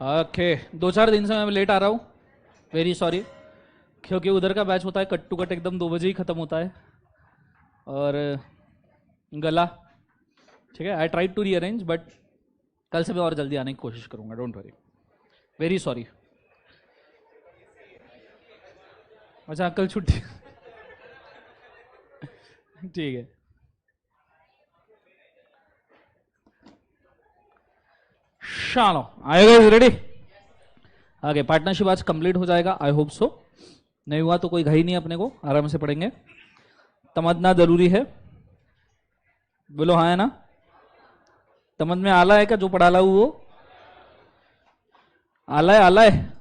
Okay, 2-4 दिन से मैं लेट आ रहा हूँ, वेरी सॉरी। क्योंकि उधर का बैच होता है कट टू कट एकदम 2 बजे ही ख़त्म होता है। और गला ठीक है, I try to rearrange but कल से मैं और जल्दी आने की कोशिश करूँगा, डोंट वरी, वेरी सॉरी। अच्छा, कल छुट्टी ठीक है। चलो, आएगा रेडी। आगे पार्टनरशिप आज कंप्लीट हो जाएगा, आई होप सो। नहीं हुआ तो कोई घाई नहीं, अपने को आराम से पढ़ेंगे। तमन्ना जरूरी है, बोलो हाँ है ना। तमद में आला है क्या, जो पढ़ा ला वो आला है, आला है।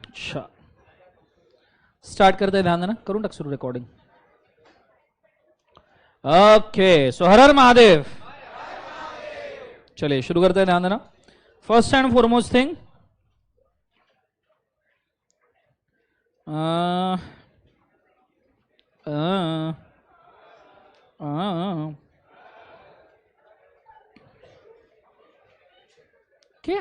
अच्छा, स्टार्ट करते हैं, ध्यान देना, करूं टक शुरू रिकॉर्डिंग। ओके, सो हर हर महादेव। चलिए शुरू करते हैं, ध्यान देना। फर्स्ट एंड फॉरमोस्ट थिंग, क्या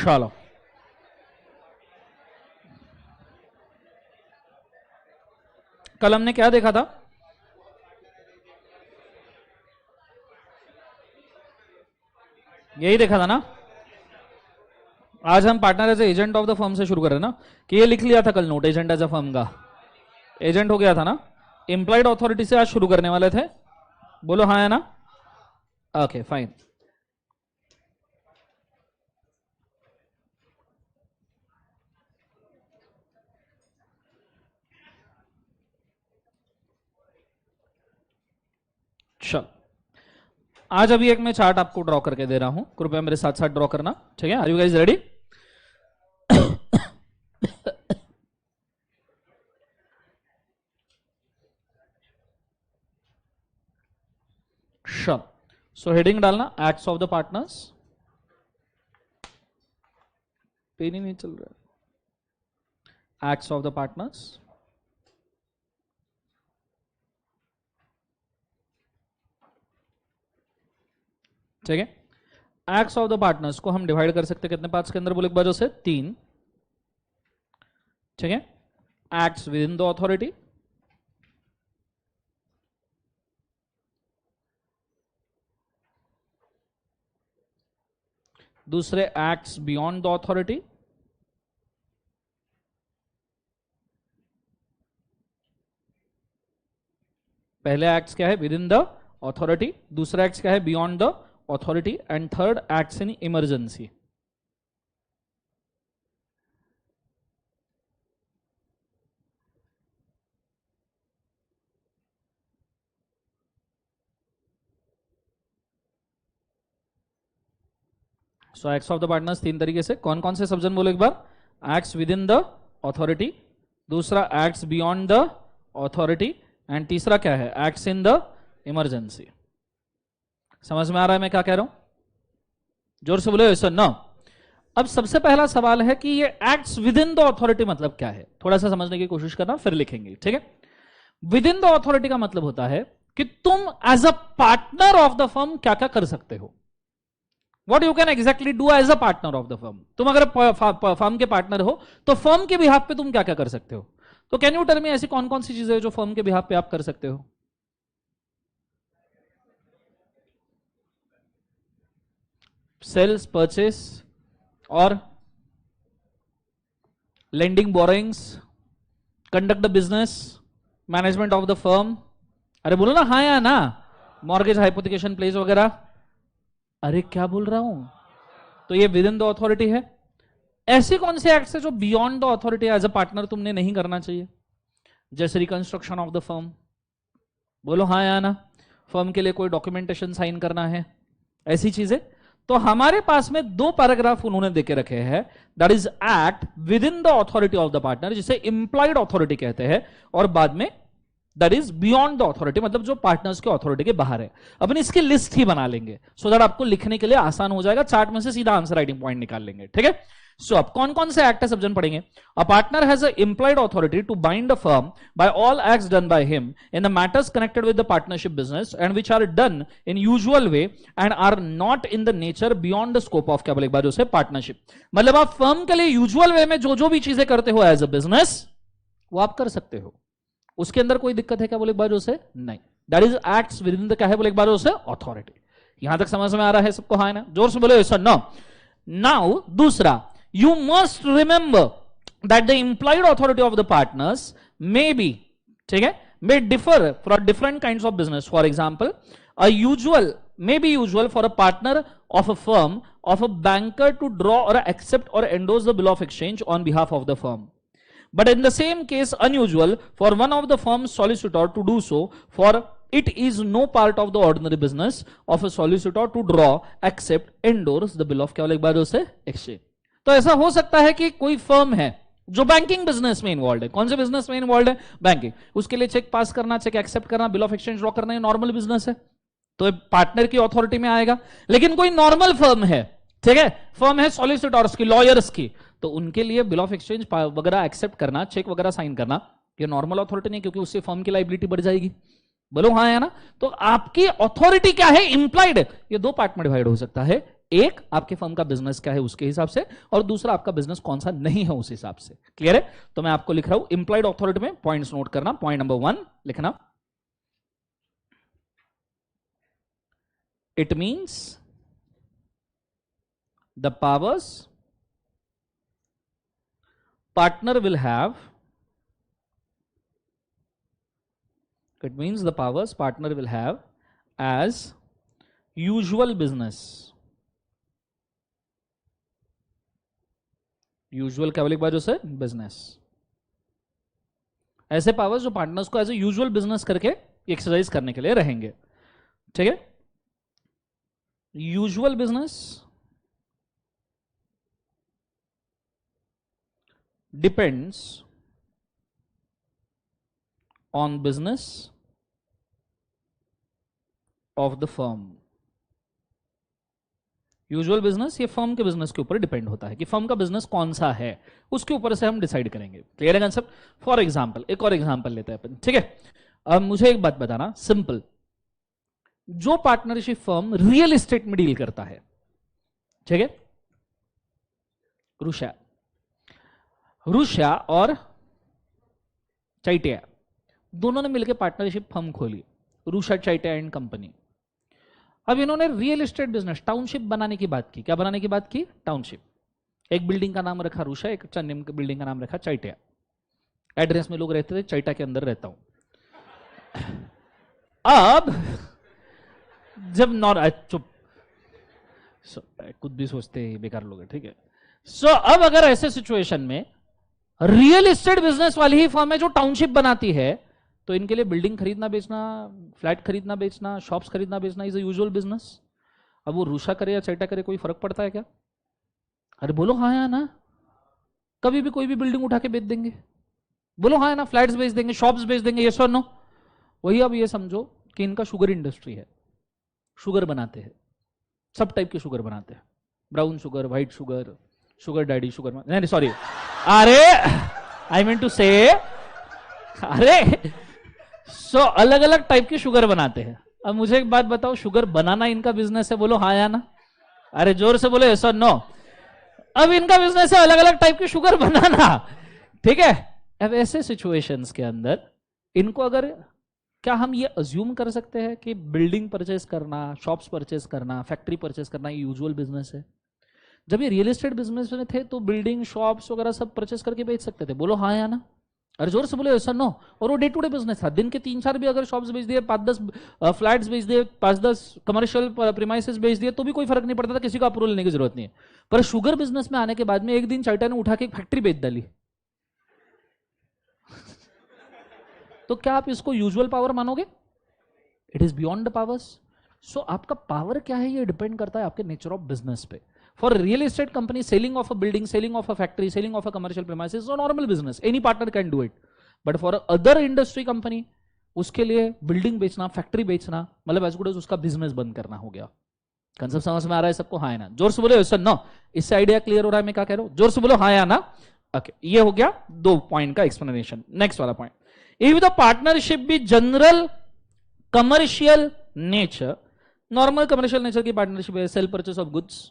चलो, कल हमने क्या देखा था, यही देखा था ना। आज हम partner as agent of the firm से शुरू कर रहे हैं ना, कि ये लिख लिया था कल note, agent as a firm का एजेंट हो गया था ना। एम्प्लॉयड अथॉरिटी से आज शुरू करने वाले थे, बोलो हाँ है ना। Okay fine. चल, आज अभी एक मैं चार्ट आपको ड्रॉ करके दे रहा हूं, कृपया मेरे साथ साथ ड्रॉ करना, ठीक है। Are you guys ready? चल, सो हेडिंग डालना acts of the partners. Pen ही नहीं चल रहा है। एक्ट्स ऑफ द पार्टनर्स, ठीक है। एक्ट्स ऑफ द पार्टनर्स को हम डिवाइड कर सकते हैं कितने पार्ट्स के अंदर, बोले एक बार से 3, ठीक है। Acts within the authority, दूसरे एक्ट्स बियॉन्ड द अथॉरिटी, पहले एक्ट्स क्या है, विद इन द अथॉरिटी, दूसरा एक्ट्स क्या है, beyond the authority, and third acts in emergency. So acts of the partners 3 तरीके से, कौन कौन से सब्जन बोलो एक बार। Acts within the authority, दूसरा acts beyond the authority, and तीसरा क्या है, एक्ट्स इन द इमरजेंसी। समझ में आ रहा है मैं क्या कह रहा हूं? जोर से बोले सर ना। अब सबसे पहला सवाल है कि ये acts within the authority मतलब क्या है, थोड़ा सा समझने की कोशिश करना, फिर लिखेंगे, ठीक है। विद इन द अथॉरिटी का मतलब होता है कि तुम as a partner of the firm क्या क्या कर सकते हो, What you can exactly do as a partner of the firm। तुम अगर फर्म के पार्टनर हो तो फर्म के बिहाफ पे तुम क्या क्या कर सकते हो। तो कैन यू टेल मी ऐसी कौन कौन सी चीजें जो फर्म के बिहाफ पे आप कर सकते हो। सेल्स, परचेस और lending, borrowings, conduct the business, management of the firm. अरे बोलो ना हाँ या ना। मॉर्गेज, हाइपोथिकेशन, प्लेस वगैरह। अरे क्या बोल रहा हूं, तो ये विद इन द अथॉरिटी है। ऐसे कौन से एक्ट्स है जो beyond the authority as a partner तुमने नहीं करना चाहिए? जैसे रिकंस्ट्रक्शन ऑफ द फर्म, बोलो हाँ या ना। फर्म के लिए कोई डॉक्यूमेंटेशन साइन करना है, ऐसी चीजें। तो हमारे पास में दो पैराग्राफ उन्होंने देके रखे हैं, that is act with in the authority of the partner, जिसे इंप्लाइड ऑथोरिटी कहते हैं, और बाद में that is beyond the authority, मतलब जो पार्टनर्स के ऑथोरिटी के बाहर है। अपन इसकी लिस्ट ही बना लेंगे सो दैट आपको लिखने के लिए आसान हो जाएगा, चार्ट में से सीधा आंसर राइटिंग पॉइंट निकाल लेंगे, ठीक है। सो अब कौन कौन से एक्ट है सब जन पढ़ेंगे। A partner has a implied authority to bind a firm by all acts done by him in the matters connected with the partnership business and which are done in usual way and are not in the nature beyond the scope of, क्या बोले एक बार उसे, partnership. मतलब आप firm के लिए usual वे में जो जो भी चीजें करते हो एज अ बिजनेस, वो आप कर सकते हो, उसके अंदर कोई दिक्कत है क्या बोले एक बार उसे, नहीं। That is acts within the, क्या है बोले एक बार उसे, ऑथोरिटी। यहां तक समझ में आ रहा है सबको, हाँ ना? जोर से बोले सर, नो। नाउ दूसरा, you must remember that the implied authority of the partners may be, ठीक है, may differ for different kinds of business. For example, may be usual for a partner of a firm of a banker to draw or accept or endorse the bill of exchange on behalf of the firm, but in the same case unusual for one of the firm's solicitor to do so, for it is no part of the ordinary business of a solicitor to draw, accept, endorse the bill of, क्या बोले एक बार उसे, exchange। तो ऐसा हो सकता है कि कोई फर्म है जो बैंकिंग बिजनेस में इन्वॉल्व है। कौन से बिजनेस में इन्वॉल्व है? बैंकिंग। उसके लिए चेक पास करना, चेक एक्सेप्ट करना, बिल ऑफ एक्सचेंज ड्रॉ करना, ये नॉर्मल बिजनेस है, तो पार्टनर की अथॉरिटी में आएगा। लेकिन कोई नॉर्मल फर्म है, ठीक है, फर्म है सॉलिसिटर्स की, लॉयर्स की, तो उनके लिए बिल ऑफ एक्सचेंज वगैरह एक्सेप्ट करना, चेक वगैरह साइन करना, ये नॉर्मल अथॉरिटी नहीं, क्योंकि उससे फर्म की लाइबिलिटी बढ़ जाएगी। बोलो हाँ है ना? तो आपकी अथॉरिटी क्या है? इंप्लाइड। ये दो पार्ट में डिवाइड हो सकता है, एक आपके फर्म का बिजनेस क्या है उसके हिसाब से, और दूसरा आपका बिजनेस कौन सा नहीं है उस हिसाब से। क्लियर है? तो मैं आपको लिख रहा हूं इंप्लाइड अथॉरिटी में पॉइंट्स नोट करना। पॉइंट नंबर 1 लिखना, it means the powers partner will have, it means the powers partner will have as usual business, usual क्या बोले एक बार जो से, बिजनेस। ऐसे पावर्स जो पार्टनर्स को एज ए यूजुअल बिजनेस करके एक्सरसाइज करने के लिए रहेंगे, ठीक है। Usual business depends on business of the firm. Usual business ये फर्म के बिजनेस के ऊपर डिपेंड होता है कि फर्म का बिजनेस कौन सा है, उसके ऊपर से हम डिसाइड करेंगे। क्लियर है कंसेप्ट? फॉर एग्जांपल, एक और एग्जांपल लेते हैं अपन, ठीक है। अब मुझे एक बात बताना सिंपल, जो पार्टनरशिप फर्म रियल एस्टेट में डील करता है, ठीक है, रुषा और चाइटिया दोनों ने मिलकर पार्टनरशिप फर्म खोली, रुषा चाइटिया एंड कंपनी। अब इन्होंने रियल एस्टेट बिजनेस, टाउनशिप बनाने की बात की। क्या बनाने की बात की? टाउनशिप। एक बिल्डिंग का नाम रखा रुषा, एक चन्नम बिल्डिंग का नाम रखा चाइटिया। एड्रेस में लोग रहते थे, चाइटा के अंदर रहता हूं। अब जब चुप, खुद भी सोचते हैं बेकार लोग हैं, ठीक है। सो अब अगर ऐसे सिचुएशन में रियल एस्टेट बिजनेस वाली ही फर्म है जो टाउनशिप बनाती है, तो इनके लिए बिल्डिंग खरीदना बेचना, फ्लैट खरीदना बेचना, शॉप्स खरीदना बेचना इज अ यूजुअल बिजनेस। अब वो रुषा करे या चाइटा करे, कोई फर्क पड़ता है क्या? अरे बोलो हाँ या ना? कभी भी कोई भी बिल्डिंग उठा के बेच देंगे, बोलो हाँ या ना? फ्लैट्स बेच देंगे, शॉप्स बेच देंगे, यस और नो? वही अब ये समझो कि इनका शुगर इंडस्ट्री है, शुगर बनाते हैं, सब टाइप के शुगर बनाते हैं, brown sugar, white sugar, sugar daddy, sugar, नहीं सॉरी, अरे आई मीन टू से, अरे सो अलग अलग टाइप के शुगर बनाते हैं। अब मुझे एक बात बताओ, शुगर बनाना इनका बिजनेस है? बोलो हाँ या ना? अरे जोर से बोलो यस और नो। अब इनका बिजनेस है अलग अलग टाइप के शुगर बनाना, ठीक है। अब ऐसे सिचुएशंस के अंदर इनको अगर, क्या हम ये अज्यूम कर सकते हैं कि बिल्डिंग परचेस करना, शॉप्स परचेस करना, फैक्ट्री परचेस करना ये यूजुअल बिजनेस है? जब ये रियल एस्टेट बिजनेस में थे तो बिल्डिंग, शॉप्स वगैरह सब परचेस करके बेच सकते थे। बोलो हाँ या ना? अरे जोर से बोले सर नो। और वो डे टू डे बिजनेस था, दिन के 3-4 भी अगर शॉप्स बेच दिए, 5-10 फ्लैट्स बेच दिए, 5-10 कमर्शियल प्रीमाइसेस बेच दिए, तो भी कोई फर्क नहीं पड़ता था, किसी का अप्रूवल लेने की जरूरत नहीं है। पर शुगर बिजनेस में आने के बाद में एक दिन चाइटा ने उठा के एक फैक्ट्री बेच डाली। तो क्या आप इसको यूजुअल पावर मानोगे? It is beyond the powers. So आपका पावर क्या है, ये डिपेंड करता है आपके नेचर ऑफ बिजनेस पे। For real estate company, selling of a building, selling of a factory, selling of a commercial premises is a normal business, any partner can do it. But for other industry company, उसके लिए building बेचना, factory बेचना, मतलब as good as उसका business बंद करना हो गया। कंसेप्ट समझ में आ रहा है सबको? हाँ है ना? जोर से बोलो सर नो। इससे आइडिया क्लियर हो रहा है मैं क्या कह रहा हूं? जोर से बोलो हाँ या ना। ओके, ये हो गया 2 पॉइंट का एक्सप्लेनेशन। नेक्स्ट वाला point, if the partnership be general commercial nature, normal commercial nature की पार्टनरशिप है, sale purchase of goods,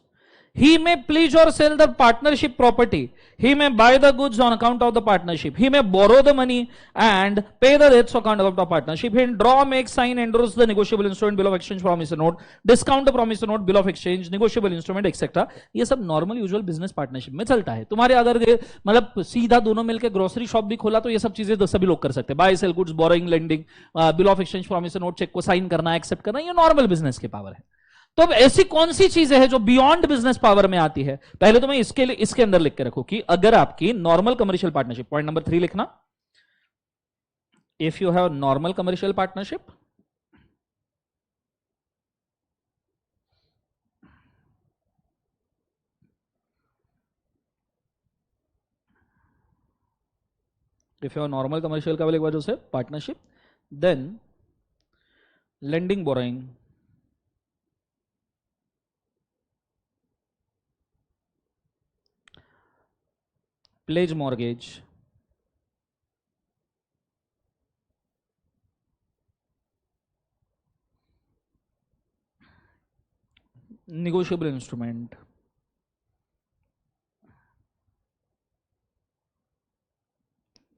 he may pledge or sell the partnership property, he may buy the goods on account of the partnership, he may borrow the money and pay the debts on account of the partnership, he may draw, make, sign, endorse the negotiable instrument, bill of exchange, promissory note, discount the promissory note, bill of exchange, negotiable instrument, etc. ये सब normal usual business partnership में चलता है। तुम्हारे अगर मतलब सीधा दोनों मिलकर ग्रोसरी शॉप भी खोला तो ये सब चीजें तो सभी लोग कर सकते हैं, buy sale goods, borrowing, lending, bill of exchange, promissory note, cheque को साइन करना, एक्सेप्ट करना, ये नॉर्मल बिजनेस की पावर है। तो अब ऐसी कौन सी चीजें हैं जो बियॉन्ड बिजनेस पावर में आती है? पहले तो मैं इसके लिए इसके अंदर लिख के रखूं कि अगर आपकी normal commercial partnership, point number 3 लिखना, if you have normal commercial partnership, if you have normal commercial का एक बार जो partnership, then lending, borrowing, pledge mortgage, negotiable instrument,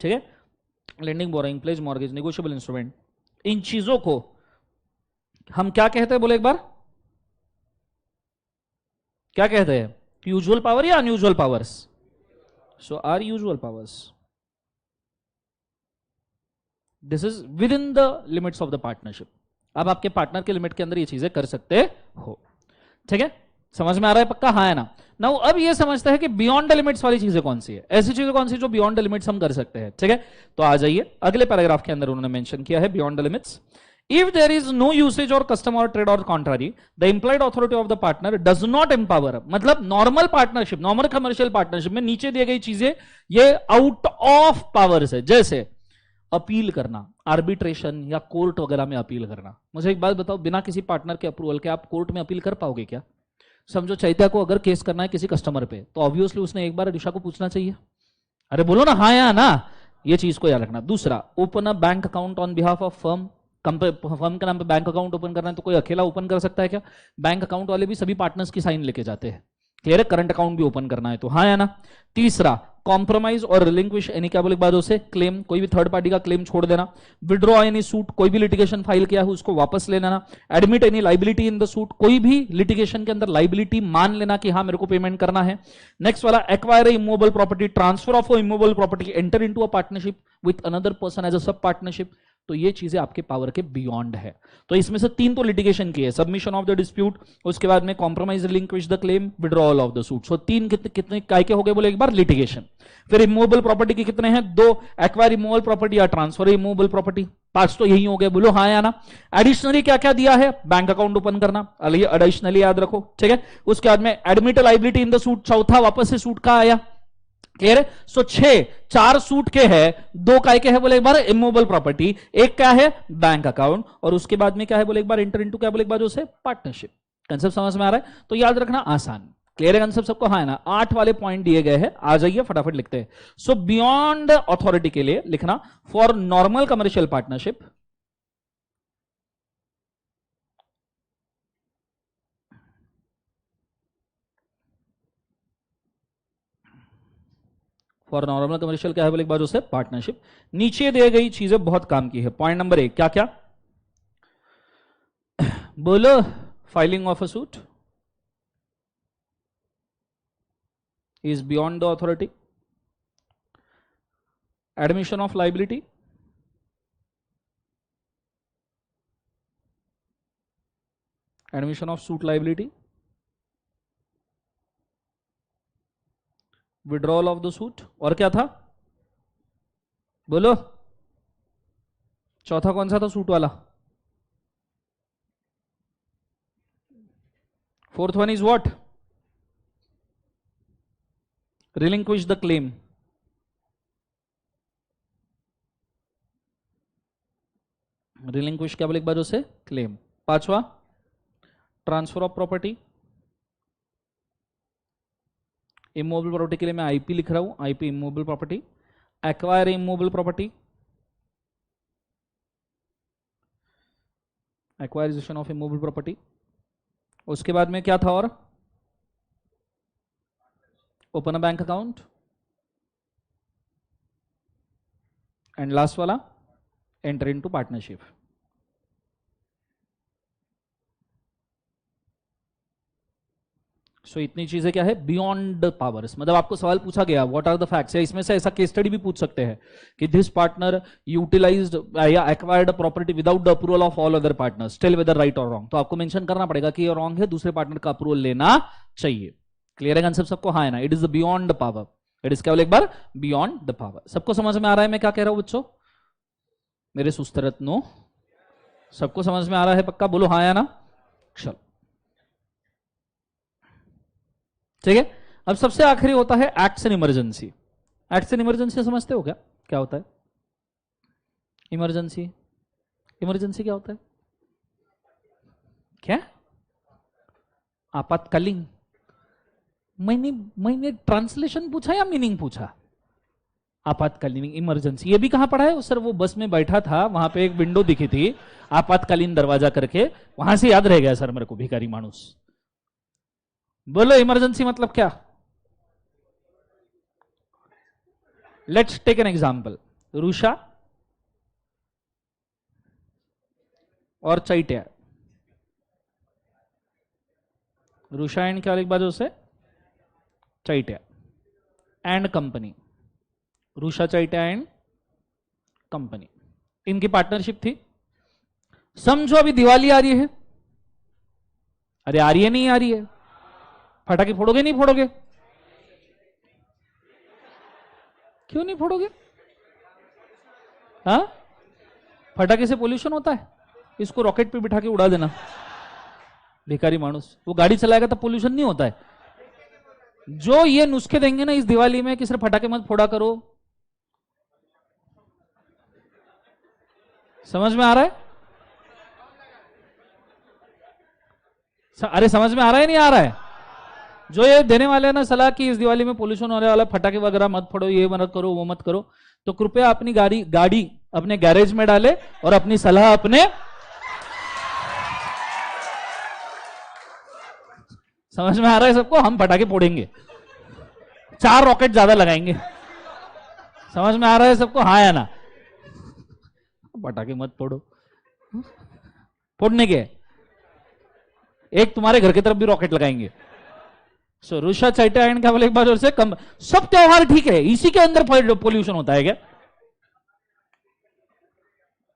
ठीक है, lending, borrowing, pledge mortgage, negotiable instrument, इन चीजों को हम क्या कहते हैं? बोले एक बार, क्या कहते हैं? यूजुअल पावर या unusual powers? So are usual powers, this is within the limits of the partnership. अब आपके पार्टनर के लिमिट के अंदर ये चीजें कर सकते हो, ठीक है? समझ में आ रहा है पक्का? हाँ है ना? नाउ अब ये समझते हैं कि बियॉन्ड द लिमिट्स वाली चीजें कौन सी है, ऐसी चीजें कौन सी जो बियॉन्ड द लिमिट्स हम कर सकते हैं, ठीक है? तो आ जाइए अगले पैराग्राफ के अंदर उन्होंने मेंशन किया है beyond the limits. If there is no usage or custom or trade or contrary, the implied authority of the partner does not empower, मतलब normal partnership, normal commercial partnership में नीचे दिए गई चीजें ये आउट ऑफ पावर्स है, जैसे appeal करना, आर्बिट्रेशन या कोर्ट वगैरह में अपील करना। मुझे एक बात बताओ, बिना किसी पार्टनर के अप्रूवल के आप कोर्ट में अपील कर पाओगे क्या? समझो चैत्या को अगर केस करना है किसी कस्टमर पे, तो ऑब्वियसली उसने एक बार दिशा को पूछना चाहिए। अरे बोलो ना हाँ या ना, ये चीज को याद रखना। दूसरा, open a bank account on behalf of firm, firm के नाम पे बैंक अकाउंट ओपन करना है तो कोई अकेला ओपन कर सकता है क्या? बैंक अकाउंट वाले भी सभी पार्टनर्स की साइन लेके जाते हैं। क्लियर है? करंट अकाउंट भी ओपन करना है तो हाँ या ना। तीसरा, कॉम्प्रोमाइज और रिलिंक्विश एनी, क्या बोले एक बार उसे, क्लेम, कोई भी थर्ड पार्टी का क्लेम छोड़ देना। विड्रॉ एनी सूट, कोई भी लिटिगेशन फाइल किया है उसको वापस ले लेना। Admit any liability in the suit, कोई भी लिटिगेशन के अंदर लाइबिलिटी मान लेना कि हाँ मेरे को पेमेंट करना है। नेक्स्ट वाला, acquire immovable property, transfer of immovable property, enter into a partnership with another person as a sub partnership. तो ये चीजें आपके पावर के बियॉन्ड है। तो इसमें से 3 तो लिटिगेशन की है, सबमिशन ऑफ द डिस्प्यूट, उसके बाद में compromise, relinquish the claim, withdrawal of the suit. So 3 कितने काय के हो गए बोले एक बार? लिटिगेशन। फिर इमूवेबल प्रॉपर्टी के कितने हैं? 2, एक्वायर इमूवेबल प्रॉपर्टी या ट्रांसफर इमूवेबल प्रॉपर्टी। 5 तो यही हो गए, बोलो हाँ या ना। एडिशनली क्या क्या दिया है? बैंक अकाउंट ओपन करना, एडिशनली याद रखो, ठीक है? उसके बाद में admit liability in the suit, चौथा वापस से सूट का आया। क्लियर है? सो 4 सूट के है, 2 काय के है बोले एक बार? इमूवेबल प्रॉपर्टी, एक क्या है? बैंक अकाउंट, और उसके बाद में क्या है बोले एक बार? एंटर इनटू, क्या बोले एक बार जो से? पार्टनरशिप। कंसेप्ट समझ में आ रहा है? तो याद रखना आसान। क्लियर है कंसेप्ट सबको? हाँ है ना? 8 वाले पॉइंट दिए गए हैं, आ जाइए फटाफट लिखते हैं। सो बियॉन्ड अथॉरिटी के लिए लिखना, for normal commercial partnership, for normal commercial क्या है बोले एक बार उसे? पार्टनरशिप। नीचे दिए गई चीजें बहुत काम की है। पॉइंट नंबर 1 क्या क्या बोलो? Filing of a suit is beyond the authority. Admission of liability, admission of suit liability, withdrawal of the suit, और क्या था बोलो, चौथा कौन सा था सूट वाला? Fourth one is what? Relinquish the claim. Relinquish क्या बोले एक बार उसे? क्लेम। पांचवा transfer of property, immovable property के लिए मैं आईपी लिख रहा हूं, IP immovable property, acquire immovable property, acquisition of immovable property. उसके बाद में क्या था और? Open a bank account, and last वाला एंटर इनटू पार्टनरशिप। सो इतनी चीजें क्या है? Beyond powers. मतलब आपको सवाल पूछा गया व्हाट आर द फैक्ट्स, या इसमें से ऐसा केस स्टडी भी पूछ सकते हैं कि दिस पार्टनर यूटिलाइज्ड या acquired property without the approval of all other partners, still whether right और रॉन्ग। तो आपको मेंशन करना पड़ेगा कि ये रॉन्ग है, दूसरे पार्टनर का अप्रूवल लेना चाहिए। क्लियर है कंसेप्ट सबको? हाँ है ना? It is the beyond power, it is क्या बोले एक बार? Beyond the power. सबको समझ में आ रहा है मैं क्या कह रहा हूं बच्चों? मेरे सुस्त रत्नो, सबको समझ में आ रहा है पक्का? बोलो हाँ या ना। चलो ठीक है। अब सबसे आखिरी होता है acts in emergency. Acts in emergency समझते हो क्या? क्या होता है इमरजेंसी? इमरजेंसी क्या होता है? क्या? आपातकालीन। मैंने ट्रांसलेशन पूछा या मीनिंग पूछा? आपातकालीन इमरजेंसी। ये भी कहां पढ़ा है सर? वो बस में बैठा था, वहां पे एक विंडो दिखी थी, आपातकालीन दरवाजा करके, वहां से याद रह गया सर मेरे को, भिखारी मानुस। बोलो इमरजेंसी मतलब क्या? Let's take an example. Rusha और चैत्या, रूषा एंड क्या एक बाजू से? Chaitya and company, Rusha Chaitya and company, इनकी पार्टनरशिप थी। समझो अभी दिवाली आ रही है। अरे आ रही है नहीं आ रही है? पटाखे फोड़ोगे नहीं फोड़ोगे? क्यों नहीं फोड़ोगे? हाँ, पटाखे से पोल्यूशन होता है, इसको रॉकेट पे बिठा के उड़ा देना। भिखारी मानुस, वो गाड़ी चलाएगा तो पोल्यूशन नहीं होता है। जो ये नुस्खे देंगे ना इस दिवाली में कि सिर्फ पटाखे मत फोड़ा करो, समझ में आ रहा है? अरे समझ में आ रहा है नहीं आ रहा है? जो ये देने वाले हैं ना सलाह कि इस दिवाली में पोल्यूशन होने वाला, पटाखे वगैरह मत फोड़ो, ये मत करो, वो मत करो, तो कृपया अपनी गाड़ी अपने गैरेज में डाले और अपनी सलाह अपने, समझ में आ रहा है सबको? हम पटाखे फोड़ेंगे, 4 रॉकेट ज्यादा लगाएंगे। समझ में आ रहा है सबको? हाँ या ना? पटाखे मत फोड़ो, फोड़ने के एक तुम्हारे घर की तरफ भी रॉकेट लगाएंगे। सो रूषा चैत्या एंड क्या बोले एक बार और से? कम। सब त्योहार ठीक है, इसी के अंदर पोल्यूशन होता है क्या?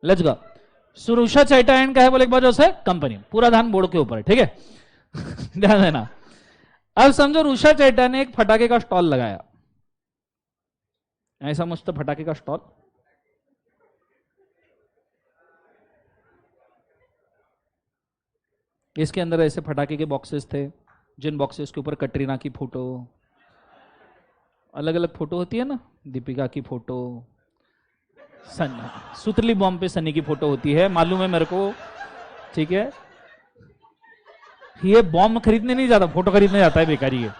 Let's go. So Rusha Chaitya and क्या है बोले एक बार और से? कंपनी। पूरा ध्यान बोर्ड के ऊपर है, ठीक है? ध्यान देना। अब समझो रूषा चैत्या ने एक फटाके का स्टॉल लगाया, ऐसा मस्त फटाके का स्टॉल। इसके अंदर ऐसे फटाके के बॉक्सेस थे, जिन बॉक्सेस के ऊपर कटरीना की फोटो, अलग अलग फोटो होती है ना, दीपिका की फोटो, सुतली बॉम्ब पे सनी की फोटो होती है, मालूम है मेरे को, ठीक है? ये बॉम्ब खरीदने नहीं जाता, फोटो खरीदने जाता है बेकारी है।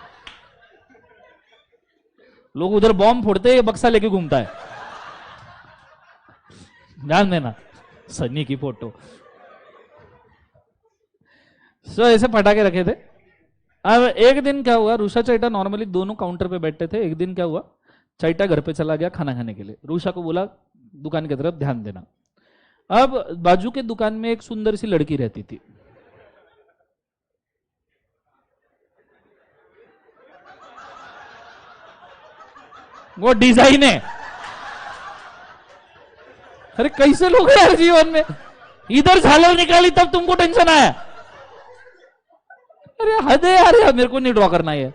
लोग उधर बॉम्ब फोड़ते हैं, ये बक्सा लेके घूमता है। ध्यान देना, सनी की फोटो। सो ऐसे पटाखे रखे थे। अब एक दिन क्या हुआ, रूषा चैत्या नॉर्मली दोनों काउंटर पे बैठे थे। एक दिन क्या हुआ, चैत्या घर पे चला गया खाना खाने के लिए, रूषा को बोला दुकान की तरफ ध्यान देना। अब बाजू के दुकान में एक सुंदर सी लड़की रहती थी। वो डिजाइन है, अरे कैसे लोग हैं यार जीवन में, इधर झालर निकाली तब तुमको टेंशन आया। अरे हद है यार, मेरे को नहीं ड्रॉ करना है।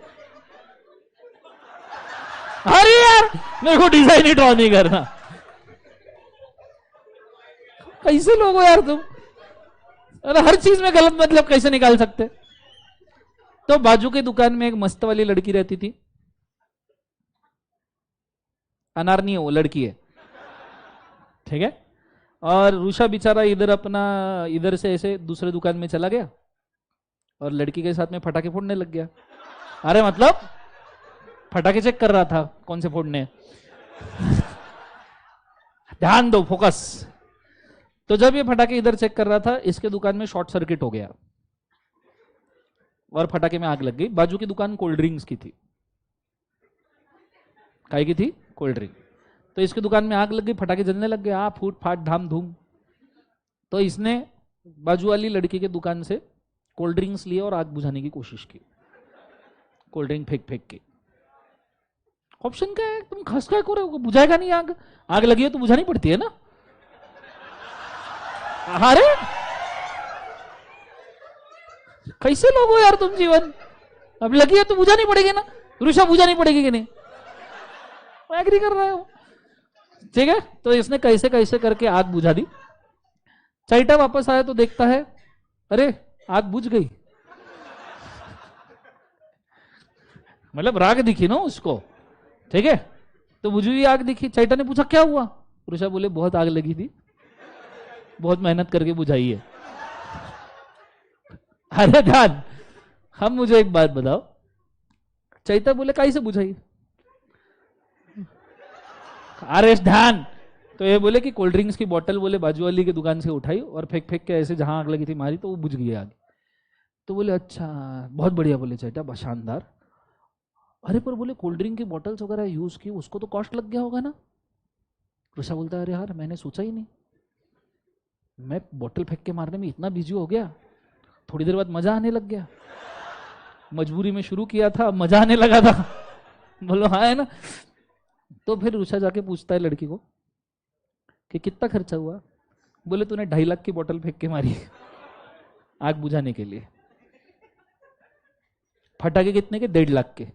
अरे यार मेरे को डिजाइन ही ड्रॉ नहीं करना। कैसे लोग हो यार तुम। अरे हर चीज में गलत मतलब कैसे निकाल सकते। तो बाजू की दुकान में एक मस्त वाली लड़की रहती थी। अनार नहीं है वो, लड़की है, ठीक है। और रूषा बेचारा इधर अपना, इधर से ऐसे दूसरे दुकान में चला गया और लड़की के साथ में फटाके फोड़ने लग गया। अरे मतलब फटाके चेक कर रहा था कौन से फोड़ने। ध्यान दो, फोकस। तो जब ये फटाके इधर चेक कर रहा था, इसके दुकान में शॉर्ट सर्किट हो गया और फटाके में आग लग गई। बाजू की दुकान कोल्ड ड्रिंक्स की थी। काय की थी? Cold drink. तो इसकी दुकान में आग लग गई, फटाके जलने लग गए, फूट फाट धाम धूम। तो इसने बाजू वाली लड़की के दुकान से कोल्ड ड्रिंक्स लिए और आग बुझाने की कोशिश की, कोल्ड ड्रिंक फेंक फेंक के। ऑप्शन क्या है, तुम खस क्या करो, बुझाएगा नहीं आग। आग लगी है तो बुझानी पड़ती है ना। अरे कैसे लोग हो यार तुम जीवन। अब लगी है तो बुझानी पड़ेगी ना, रुषा बुझानी पड़ेगी कि नहीं। मैं एग्री कर रहा हूं, ठीक है। तो इसने कैसे कैसे करके आग बुझा दी। चाइटा वापस आया तो देखता है, अरे आग बुझ गई। मतलब राग दिखी ना उसको, ठीक है। तो बुझी हुई आग दिखी। चाइटा ने पूछा क्या हुआ। रुषा बोले बहुत आग लगी थी, बहुत मेहनत करके बुझाई है। अरे ध्यान, हम मुझे एक बात बताओ, चैता बोले कैसे बुझाई। अरे ध्यान, तो ये बोले कि कोल्ड ड्रिंक्स की बोतल बोले बाजू वाली की दुकान से उठाई और फेंक फेंक के ऐसे जहां आग लगी थी मारी तो वो बुझ गई आग। तो बोले अच्छा बहुत बढ़िया, बोले चैता बहुत शानदार। अरे पर बोले कोल्ड ड्रिंक की बोतल्स वगैरह यूज की, उसको तो कॉस्ट लग गया होगा ना। ऋषा बोलता है अरे यार मैंने सोचा ही नहीं, मैं बोतल फेंक के मारने में इतना बिजी हो गया, थोड़ी देर बाद मजा आने लग गया। मजबूरी में शुरू किया था, मजा आने लगा था। बोलो हाँ है ना। तो फिर ऋषा जाके पूछता है लड़की को कि कितना खर्चा हुआ। बोले तूने 2.5 लाख की बोतल फेंक के मारी आग बुझाने के लिए। फटाके कितने के? 1.5 लाख के।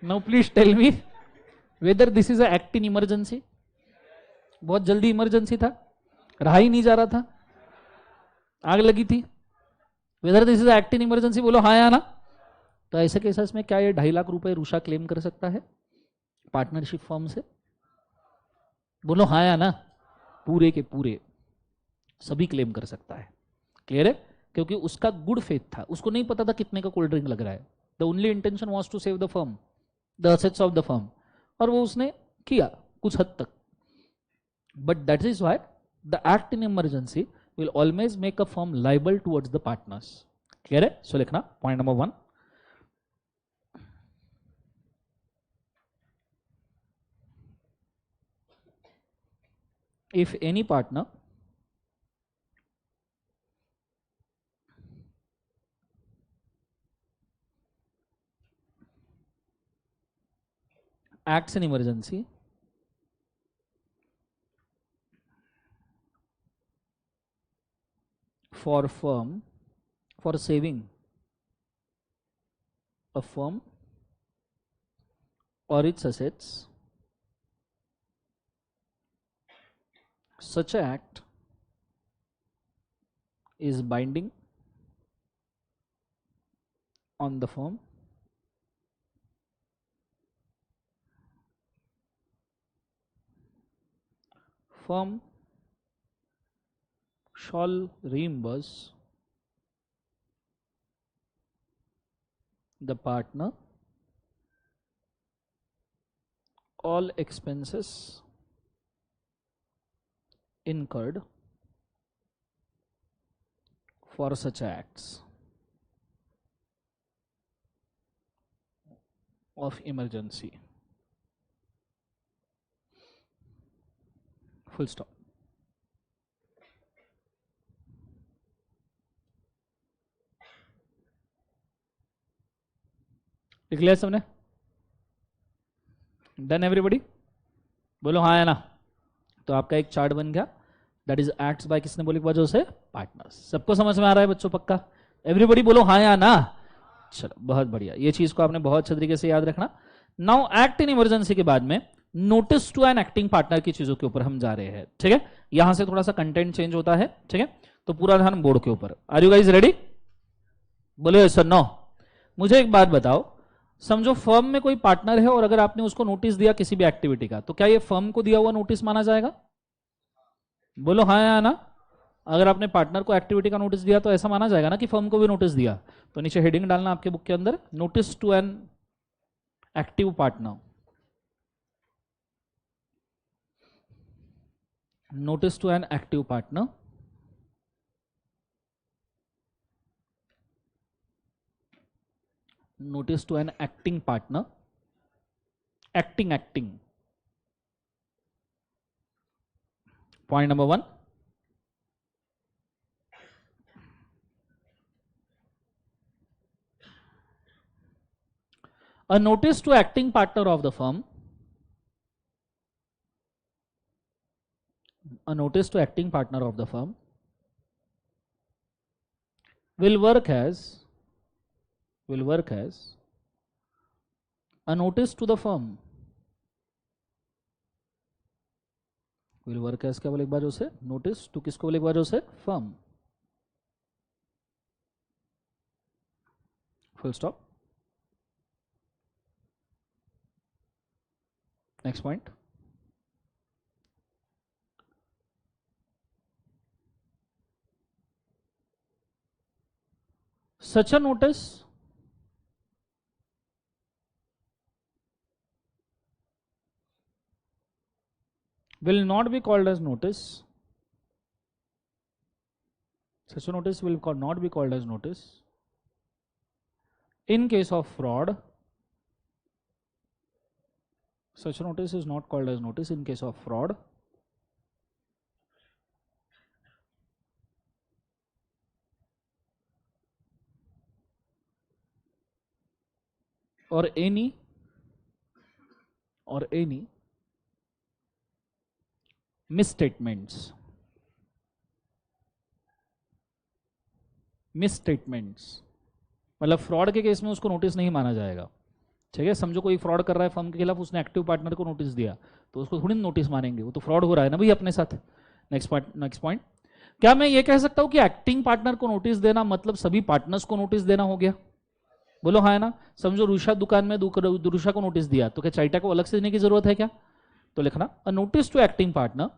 Now please tell me whether this is act in emergency. बहुत जल्दी इमरजेंसी था, रहा ही नहीं जा रहा था, आग लगी थी। Weather this is act in emergency, बोलो हाँ या ना। तो ऐसे केसेस में क्या ये 2.5 लाख रुपए रुषा क्लेम कर सकता है पार्टनरशिप फर्म से? बोलो हाँ या ना। पूरे के पूरे सभी क्लेम कर सकता है। क्लियर है? क्योंकि उसका गुड फेथ था, उसको नहीं पता था कितने का कोल्ड ड्रिंक लग रहा है। The only intention was to save the firm, the assets of the firm, और वो उसने किया कुछ हद तक। But that is why the act in emergency will always make a firm liable towards the partners. Clear है? So लिखना point number 1. If any partner acts in emergency for firm, for saving a firm or its assets, such act is binding on the firm firm shall reimburse the partner all expenses incurred for such acts of emergency. Full stop. लिख लिया सबने? Done everybody, बोलो हाँ है ना। तो आपका एक चार्ट बन गया, दैट इज एक्ट्स बाय किसने बोली वजह से, पार्टनर्स। सबको समझ में आ रहा है बच्चों, पक्का? एवरीबडी बोलो हाँ या ना। चलो बहुत बढ़िया, ये चीज को आपने बहुत अच्छे तरीके से याद रखना। नाउ एक्ट इन इमरजेंसी के बाद में notice to an acting partner की चीजों के ऊपर हम जा रहे हैं, ठीक है? यहां से थोड़ा सा कंटेंट चेंज होता है, ठीक है? तो पूरा ध्यान बोर्ड के ऊपर। Are you guys ready? बोलो यस और नो। मुझे एक बात बताओ, समझो फर्म में कोई पार्टनर है और अगर आपने उसको नोटिस दिया किसी भी एक्टिविटी का, तो क्या ये फर्म को दिया हुआ नोटिस माना जाएगा? बोलो हाँ या ना। अगर आपने पार्टनर को एक्टिविटी का नोटिस दिया तो ऐसा माना जाएगा ना कि फर्म को भी नोटिस दिया। तो नीचे हेडिंग डालना आपके बुक के अंदर, notice to an active partner, notice to an active partner. Notice to an acting partner, acting. Point number 1. A notice to acting partner of the firm, a notice to acting partner of the firm will work as a notice to the firm, will work as क्या बोले एक बार उसे, notice to किसको बोले एक बार उसे, firm, full stop. Next point, such a notice will not be called as notice. Such a notice will not be called as notice in case of fraud. Such a notice is not called as notice in case of fraud or any misstatements, मतलब fraud के case में उसको notice नहीं माना जाएगा, ठीक है? समझो कोई फ्रॉड कर रहा है फर्म के खिलाफ, उसने एक्टिव पार्टनर को नोटिस दिया, तो उसको थोड़ी नोटिस मानेंगे, वो तो फ्रॉड हो रहा है ना भाई अपने साथ। नेक्स्ट पॉइंट, क्या मैं ये कह सकता हूं कि एक्टिंग पार्टनर को नोटिस देना मतलब सभी पार्टनर्स को नोटिस देना हो गया? बोलो हाँ है ना। समझो रुषा दुकान में रुषा को नोटिस दिया, तो क्या चाइटा को अलग से देने की जरूरत है क्या? तो लिखना a notice to acting partner,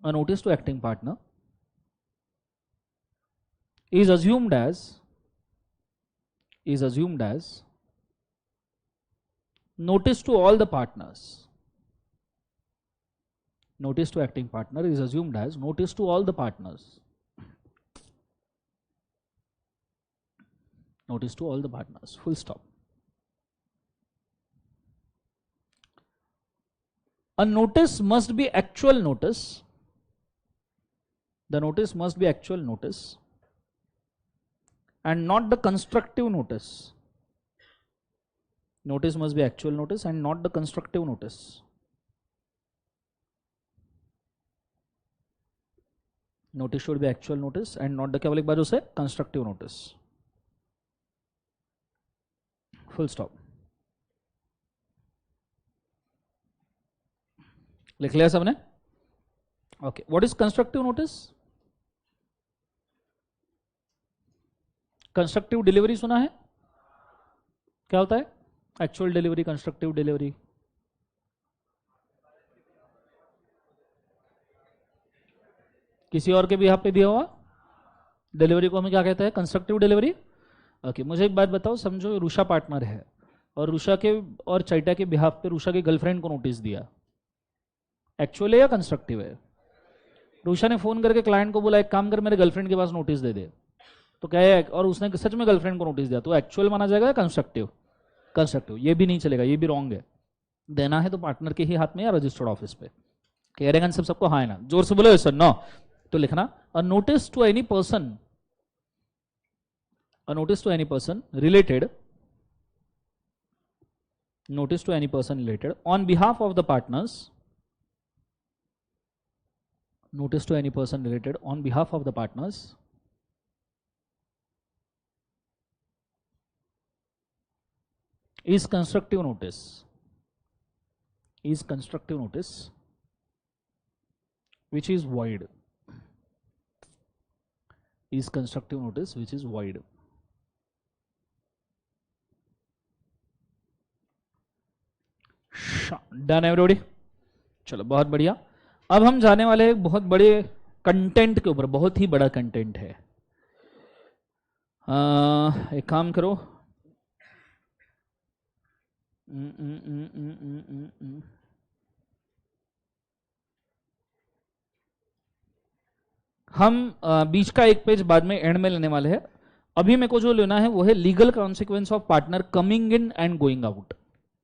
a notice to acting partner is assumed as notice to all the partners. Notice to acting partner is assumed as notice to all the partners. Notice to all the partners, full stop. A notice must be actual notice. The notice must be actual notice and not the constructive notice. Notice must be actual notice and not the constructive notice. Notice should be actual notice and not the क्या बोले एक बार उसे, constructive notice. Full stop. लिख लिया सबने? Okay. What is constructive notice? Constructive delivery सुना है? क्या होता है? Actual delivery, constructive delivery. किसी और के भी यहाँ पे दिया हुआ डिलीवरी को हम क्या कहते हैं? Constructive delivery. ओके, मुझे एक बात बताओ, समझो रुषा पार्टनर है और रुषा के और चाइटा के बिहाफ पे रुषा के गर्लफ्रेंड को नोटिस दिया, एक्चुअल है या कंस्ट्रक्टिव है? रुषा ने फोन करके क्लाइंट को बोला एक काम कर मेरे गर्लफ्रेंड के पास नोटिस दे दे, तो क्या है? और उसने सच में गर्लफ्रेंड को नोटिस दिया, तो एक्चुअल माना जाएगा या कंस्ट्रक्टिव? कंस्ट्रक्टिव। ये भी नहीं चलेगा, ये भी रॉन्ग है। देना है तो पार्टनर के ही हाथ में या रजिस्टर्ड ऑफिस पे। कह रहे सब सबको हाँ है ना, जोर से बोलो सर नो। तो लिखना a notice to any person, a notice to any person related notice to any person related on behalf of the partners, notice to any person related on behalf of the partners is constructive notice, is constructive notice which is void, is constructive notice which is void. Done everybody, चलो बहुत बढ़िया। अब हम जाने वाले एक बहुत बड़े कंटेंट के ऊपर, बहुत ही बड़ा कंटेंट है। एक काम करो, हम बीच का एक पेज बाद में एंड में लेने वाले हैं। अभी मेरे को जो लेना है वो है legal consequence of partner coming in and going out.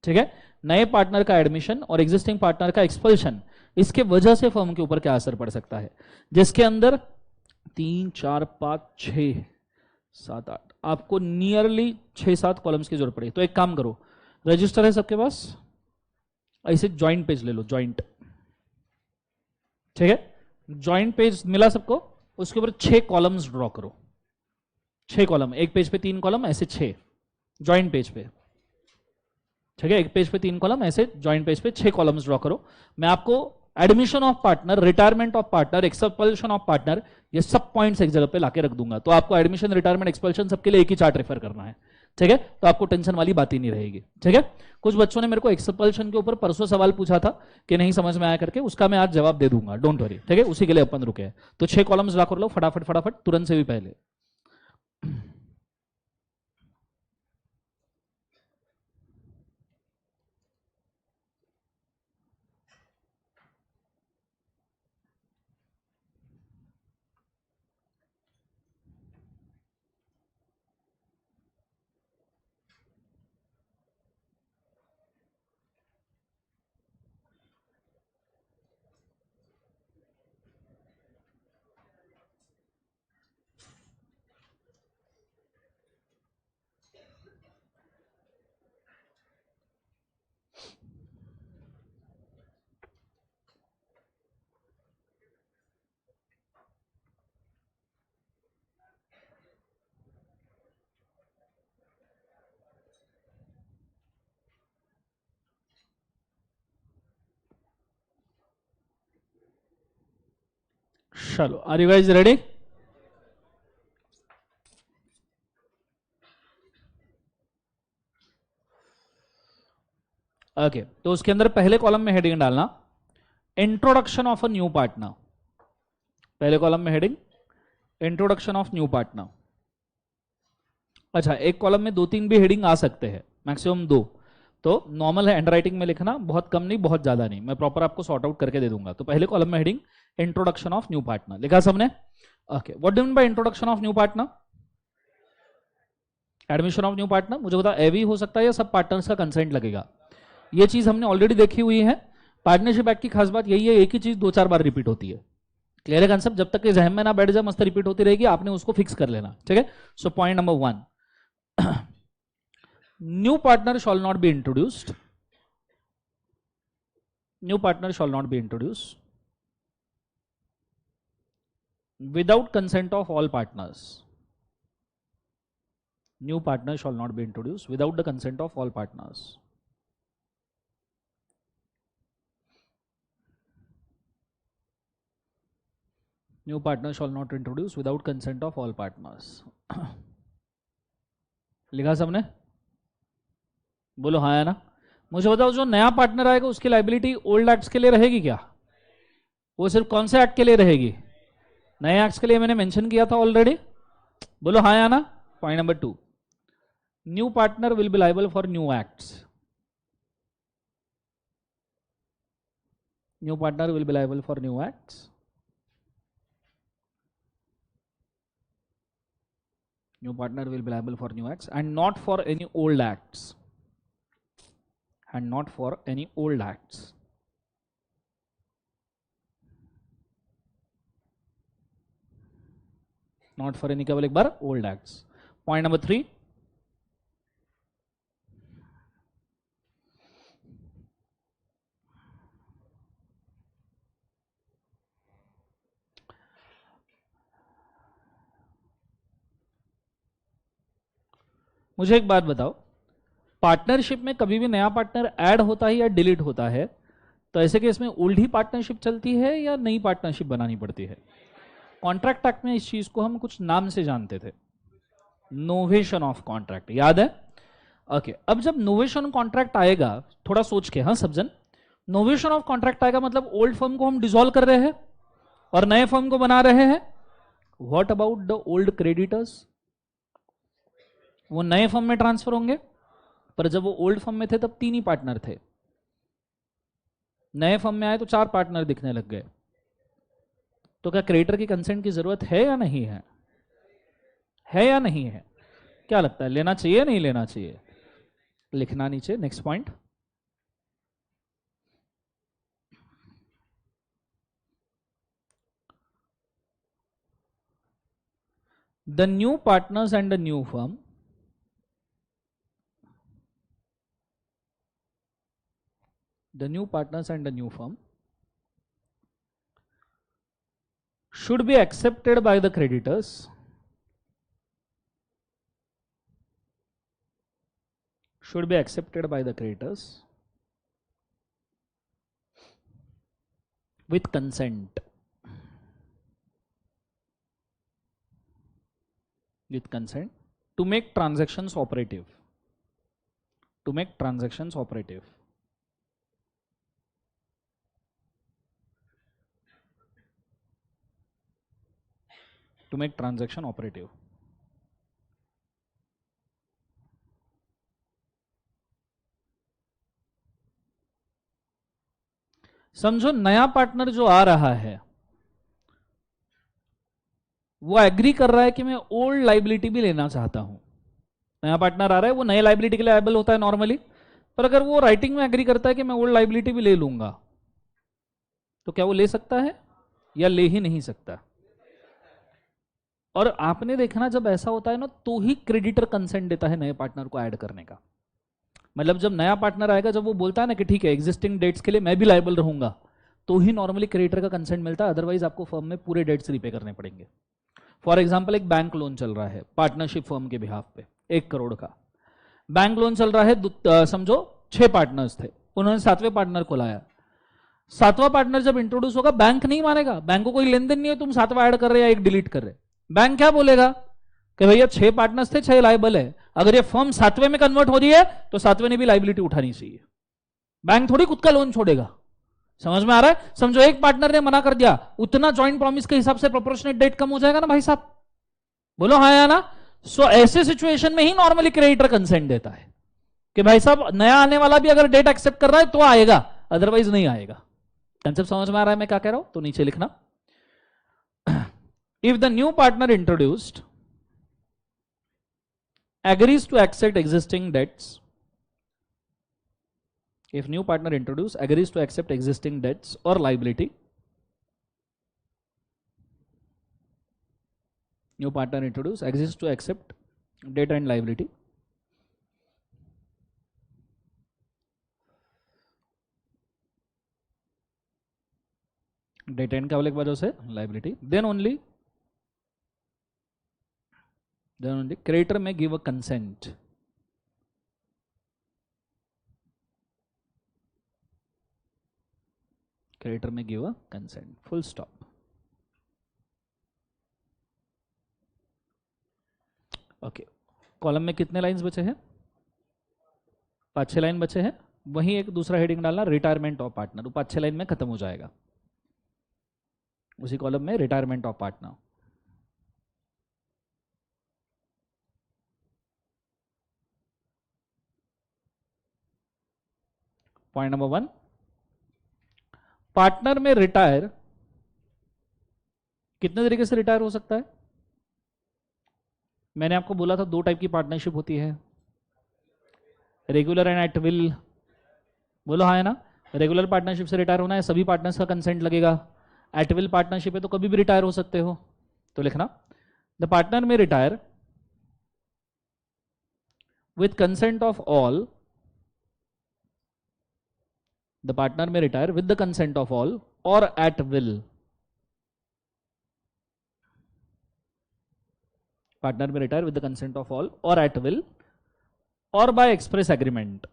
ठीक है, नए पार्टनर का एडमिशन और एग्जिस्टिंग पार्टनर का एक्सपल्शन, इसके वजह से फर्म के ऊपर क्या असर पड़ सकता है, जिसके अंदर 3 4 5 6 7 8 आपको नियरली 6-7 कॉलम्स की जरूरत पड़ेगी। तो एक काम करो, रजिस्टर है सबके पास, ऐसे ज्वाइंट पेज ले लो, ज्वाइंट। ठीक है, ज्वाइंट पेज मिला सबको, उसके ऊपर 6 कॉलम्स ड्रॉ करो, 6 कॉलम, एक पेज पे 3 कॉलम, ऐसे 6 ज्वाइंट पेज पे। ठीक है, एक पेज पे 3 कॉलम, ऐसे ज्वाइंट पेज पे 6 कॉलम्स ड्रॉ करो। मैं आपको admission of partner, retirement of partner, expulsion of partner, ये सब पॉइंट्स एक जगह पे लाके रख दूंगा। तो आपको एडमिशन, रिटायरमेंट, एक्सपल्शन सबके लिए एक ही चार्ट रेफर करना है। ठीक है, तो आपको टेंशन वाली बात ही नहीं रहेगी। ठीक है, कुछ बच्चों ने मेरे को एक्सपल्शन के ऊपर परसों सवाल पूछा था कि नहीं समझ में आया करके, उसका मैं आज जवाब दे दूंगा, डोंट वरी। ठीक है, उसी के लिए अपन रुके हैं। तो 6 कॉलम्स ड्रॉ कर लो फटाफट फटाफट, तुरंत से भी पहले। चलो, are you guys ready? Okay, तो उसके अंदर पहले कॉलम में हेडिंग डालना introduction of a new partner. पहले कॉलम में heading introduction of new partner. अच्छा, एक कॉलम में 2-3 भी हेडिंग आ सकते हैं, मैक्सिमम 2। तो नॉर्मल है हैंडराइटिंग में लिखना, बहुत कम नहीं बहुत ज्यादा नहीं, मैं प्रॉपर आपको सॉर्ट आउट करके दे दूंगा। तो पहले कॉलम में heading introduction of new partner लिखा सबने? Okay, what do mean by introduction of new partner? Admission of new partner, मुझे बता एवी हो सकता है या सब पार्टनर्स का कंसेंट लगेगा? ये चीज हमने ऑलरेडी देखी हुई है। पार्टनरशिप एक्ट की खास बात यही है, एक ही चीज 2-4 बार रिपीट होती है। क्लियर है कंसेप्ट? जब तक कि जहन में ना बैठ जाए, मस्त रिपीट होती रहेगी, आपने उसको फिक्स कर लेना। ठीक है, so point number 1, new partner shawl not be introduced, new partner shawl not be introduced without consent of all partners. New partner shall not be introduced without the consent of all partners. New partner shall not introduce without consent of all partners. लिखा सबने? बोलो हाँ या ना। मुझे बताओ, जो नया पार्टनर आएगा उसकी लाइबिलिटी ओल्ड एक्ट्स के लिए रहेगी क्या? वो सिर्फ कौन से एक्ट के लिए रहेगी? नए एक्ट्स के लिए मैंने मेंशन किया था ऑलरेडी। बोलो हाँ या ना। Point number 2, new partner will be liable for new acts, new partner will be liable for new acts, new partner will be liable for new acts and not for any old acts, and not for any old acts. Not for any केवल एक बार old acts. Point number 3, मुझे एक बात बताओ, partnership में कभी भी नया पार्टनर ऐड होता है या डिलीट होता है, तो ऐसे केस में ओल्ड ही पार्टनरशिप चलती है या नई पार्टनरशिप बनानी पड़ती है? कॉन्ट्रैक्ट एक्ट में इस चीज को हम कुछ नाम से जानते थे, नोवेशन ऑफ कॉन्ट्रैक्ट, याद है? ओके, अब जब नोवेशन कॉन्ट्रैक्ट आएगा, थोड़ा सोच के, हाँ सब्जन, नोवेशन ऑफ कॉन्ट्रैक्ट आएगा मतलब ओल्ड फर्म को हम डिसॉल्व कर रहे हैं और नए फर्म को बना रहे हैं। What about the old creditors? वो नए फर्म में ट्रांसफर होंगे, पर जब वो ओल्ड फर्म में थे तब 3 ही पार्टनर थे, नए फर्म में आए तो 4 पार्टनर दिखने लग गए। तो क्या क्रेडिटर की कंसेंट की जरूरत है या नहीं है? है या नहीं है? क्या लगता है, लेना चाहिए नहीं लेना चाहिए? लिखना नीचे। Next point, the new partners and the new firm should be accepted by the creditors with consent to make transactions operative. To make transactions operative. To make transaction operative. समझो नया पार्टनर जो आ रहा है वो एग्री कर रहा है कि मैं ओल्ड लाइबिलिटी भी लेना चाहता हूं। नया पार्टनर आ रहा है, वो नए लाइबिलिटी के लिए लायबल होता है नॉर्मली, पर अगर वो राइटिंग में एग्री करता है कि मैं ओल्ड लाइबिलिटी भी ले लूंगा, तो क्या वो ले सकता है या ले ही नहीं सकता? और आपने देखना, जब ऐसा होता है ना, तो ही क्रेडिटर कंसेंट देता है नए पार्टनर को ऐड करने का। मतलब जब नया पार्टनर आएगा, जब वो बोलता है ना कि ठीक है एग्जिस्टिंग डेट्स के लिए मैं भी लायबल रहूंगा, तो ही नॉर्मली क्रेडिटर का कंसेंट मिलता है, अदरवाइज आपको फर्म में पूरे डेट्स रिपे करने पड़ेंगे। फॉर एग्जाम्पल, एक बैंक लोन चल रहा है पार्टनरशिप फर्म के बिहाफ पे, 1 करोड़ का बैंक लोन चल रहा है। समझो 6 पार्टनर्स थे, उन्होंने 7वें पार्टनर को लाया। 7वां पार्टनर जब इंट्रोड्यूस होगा, बैंक नहीं मानेगा, बैंक को कोई लेन देन नहीं है, तुम 7वां ऐड कर रहे या एक डिलीट कर रहे। बैंक क्या बोलेगा कि भैया 6 पार्टनर्स थे, 6 लायबल है, अगर ये फर्म 7वें में कन्वर्ट हो रही है तो 7वें ने भी लाइबिलिटी उठानी चाहिए। बैंक थोड़ी खुद का लोन छोड़ेगा। समझ में आ रहा है? समझो एक पार्टनर ने मना कर दिया, उतना जॉइंट प्रॉमिस के हिसाब से प्रोपोर्शनेट डेट कम हो जाएगा ना भाई साहब, बोलो हाँ या ना? सो ऐसे सिचुएशन में ही नॉर्मली क्रेडिटर कंसेंट देता है कि भाई साहब नया आने वाला भी अगर डेट एक्सेप्ट कर रहा है तो आएगा, अदरवाइज नहीं आएगा। कंसेप्ट समझ में आ रहा है मैं क्या कह रहा हूं? तो नीचे लिखना, if the new partner introduced agrees to accept existing debts, if new partner introduced agrees to accept existing debts or liability, new partner introduced agrees to accept debt and liability, debt and क्या बोले एक बार से liability, then only creditor may give a consent. Creditor may give a consent. Full stop. Okay, column में कितने lines बचे हैं? 5-6 line बचे हैं। वहीं एक दूसरा हेडिंग डालना, रिटायरमेंट ऑफ पार्टनर, 5-6 लाइन में खत्म हो जाएगा। उसी कॉलम में retirement of partner. Point number 1, partner में रिटायर कितने तरीके से रिटायर हो सकता है? मैंने आपको बोला था 2 टाइप की पार्टनरशिप होती है, रेगुलर एंड एट विल। बोलो हाँ है ना? रेगुलर पार्टनरशिप से रिटायर होना है, सभी पार्टनर्स का कंसेंट लगेगा। एट विल पार्टनरशिप है तो कभी भी रिटायर हो सकते हो। तो लिखना, द पार्टनर में retire with consent of all, the partner may retire with the consent of all or at will. Partner may retire with the consent of all or at will और bye express agreement,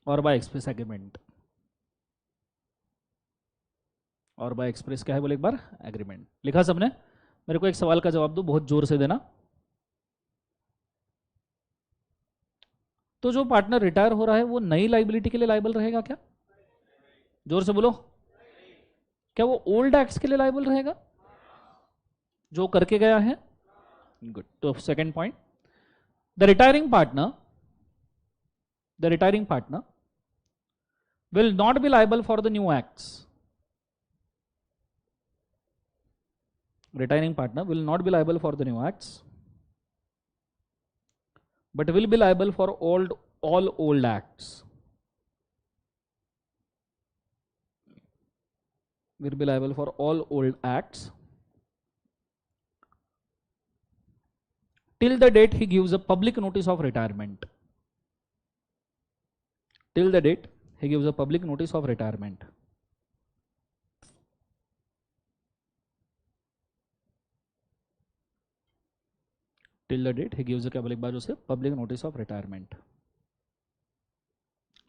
और bye express agreement, और bye express क्या है बोले एक बार, agreement. लिखा सबने? मेरे को एक सवाल का जवाब दो, बहुत जोर से देना। तो जो पार्टनर रिटायर हो रहा है वो नई लाइबिलिटी के लिए लाइबल रहेगा क्या? जोर से बोलो। क्या वो ओल्ड एक्ट्स के लिए लाइबल रहेगा जो करके गया है? गुड। तो second point, the retiring partner, the retiring partner will not be liable for the new acts. Retiring partner will not be liable for the new acts, but will be liable for all old acts. Will be liable for all old acts till the date he gives a public notice of retirement. Till the date he gives a public notice of retirement. Till the date he gives a क्या बोले एक बार उसे, public notice of retirement.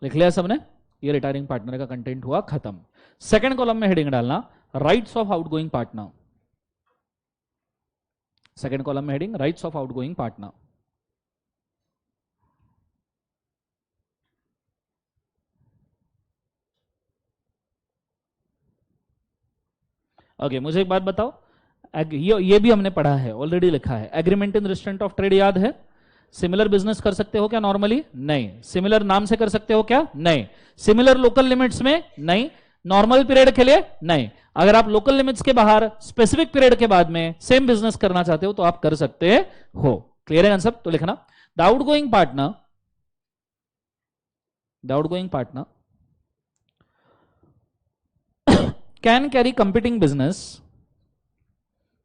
लिख लिया सबने? ये retiring partner का कंटेंट हुआ खत्म। सेकंड कॉलम में हेडिंग डालना, rights of outgoing partner. Second column में heading, rights of outgoing partner. Okay, मुझे एक बात बताओ, ये भी हमने पढ़ा है, ऑलरेडी लिखा है, agreement in restraint of trade याद है? सिमिलर बिजनेस कर सकते हो क्या नॉर्मली? नहीं। सिमिलर नाम से कर सकते हो क्या? नहीं। सिमिलर लोकल लिमिट्स में? नहीं। नॉर्मल पीरियड के लिए? नहीं। अगर आप लोकल लिमिट्स के बाहर स्पेसिफिक पीरियड के बाद में सेम बिजनेस करना चाहते हो तो आप कर सकते हो। क्लियर है कंसेप्ट? तो लिखना, the outgoing partner, the outgoing partner can carry competing business,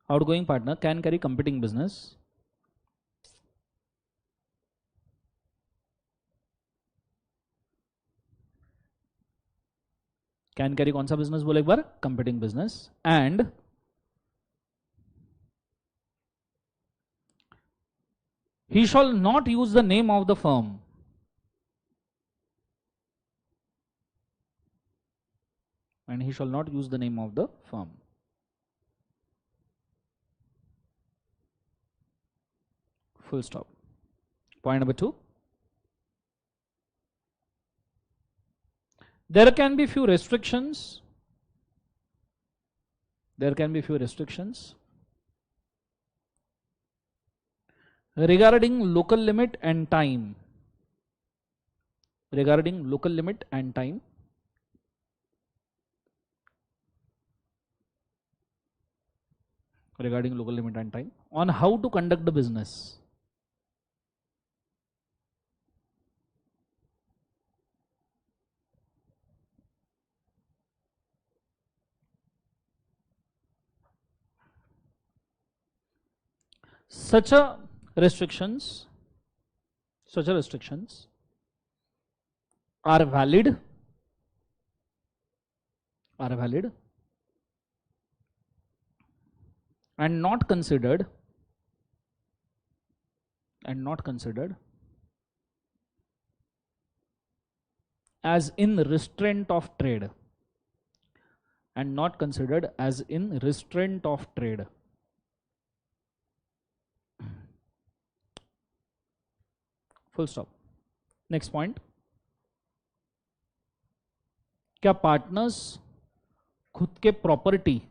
outgoing partner can carry competing business can carry कौन सा बिजनेस बोले एक बार? Competing business. And he shall not use the name of the firm, and he shall not use the name of the firm. Full stop. Point number 2, there can be few restrictions, there can be few restrictions regarding local limit and time, regarding local limit and time regarding local limit and time on how to conduct the business. Such a restrictions are valid and not considered as in restraint of trade, and not considered as in restraint of trade. Full stop. Next point, क्या partners खुद के property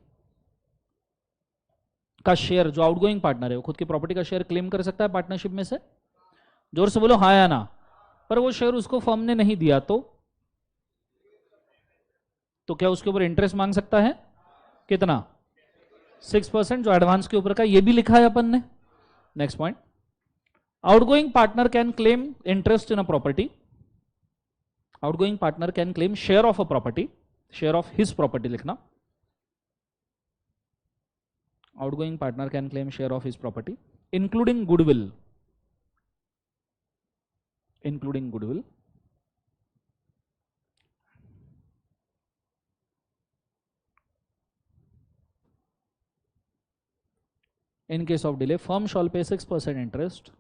का share, जो outgoing partner है वो खुद की property का शेयर क्लेम कर सकता है पार्टनरशिप में से? जोर से बोलो हाँ या ना। पर वो शेयर उसको फर्म ने नहीं दिया तो क्या उसके ऊपर इंटरेस्ट मांग सकता है? कितना? 6%, जो एडवांस के ऊपर का, ये भी लिखा है अपन ने। Next point, outgoing partner can claim interest in a property, outgoing partner can claim share of a property, share of his property लिखना, outgoing partner can claim share of his property including goodwill, including goodwill, in case of delay firm shall pay 6% interest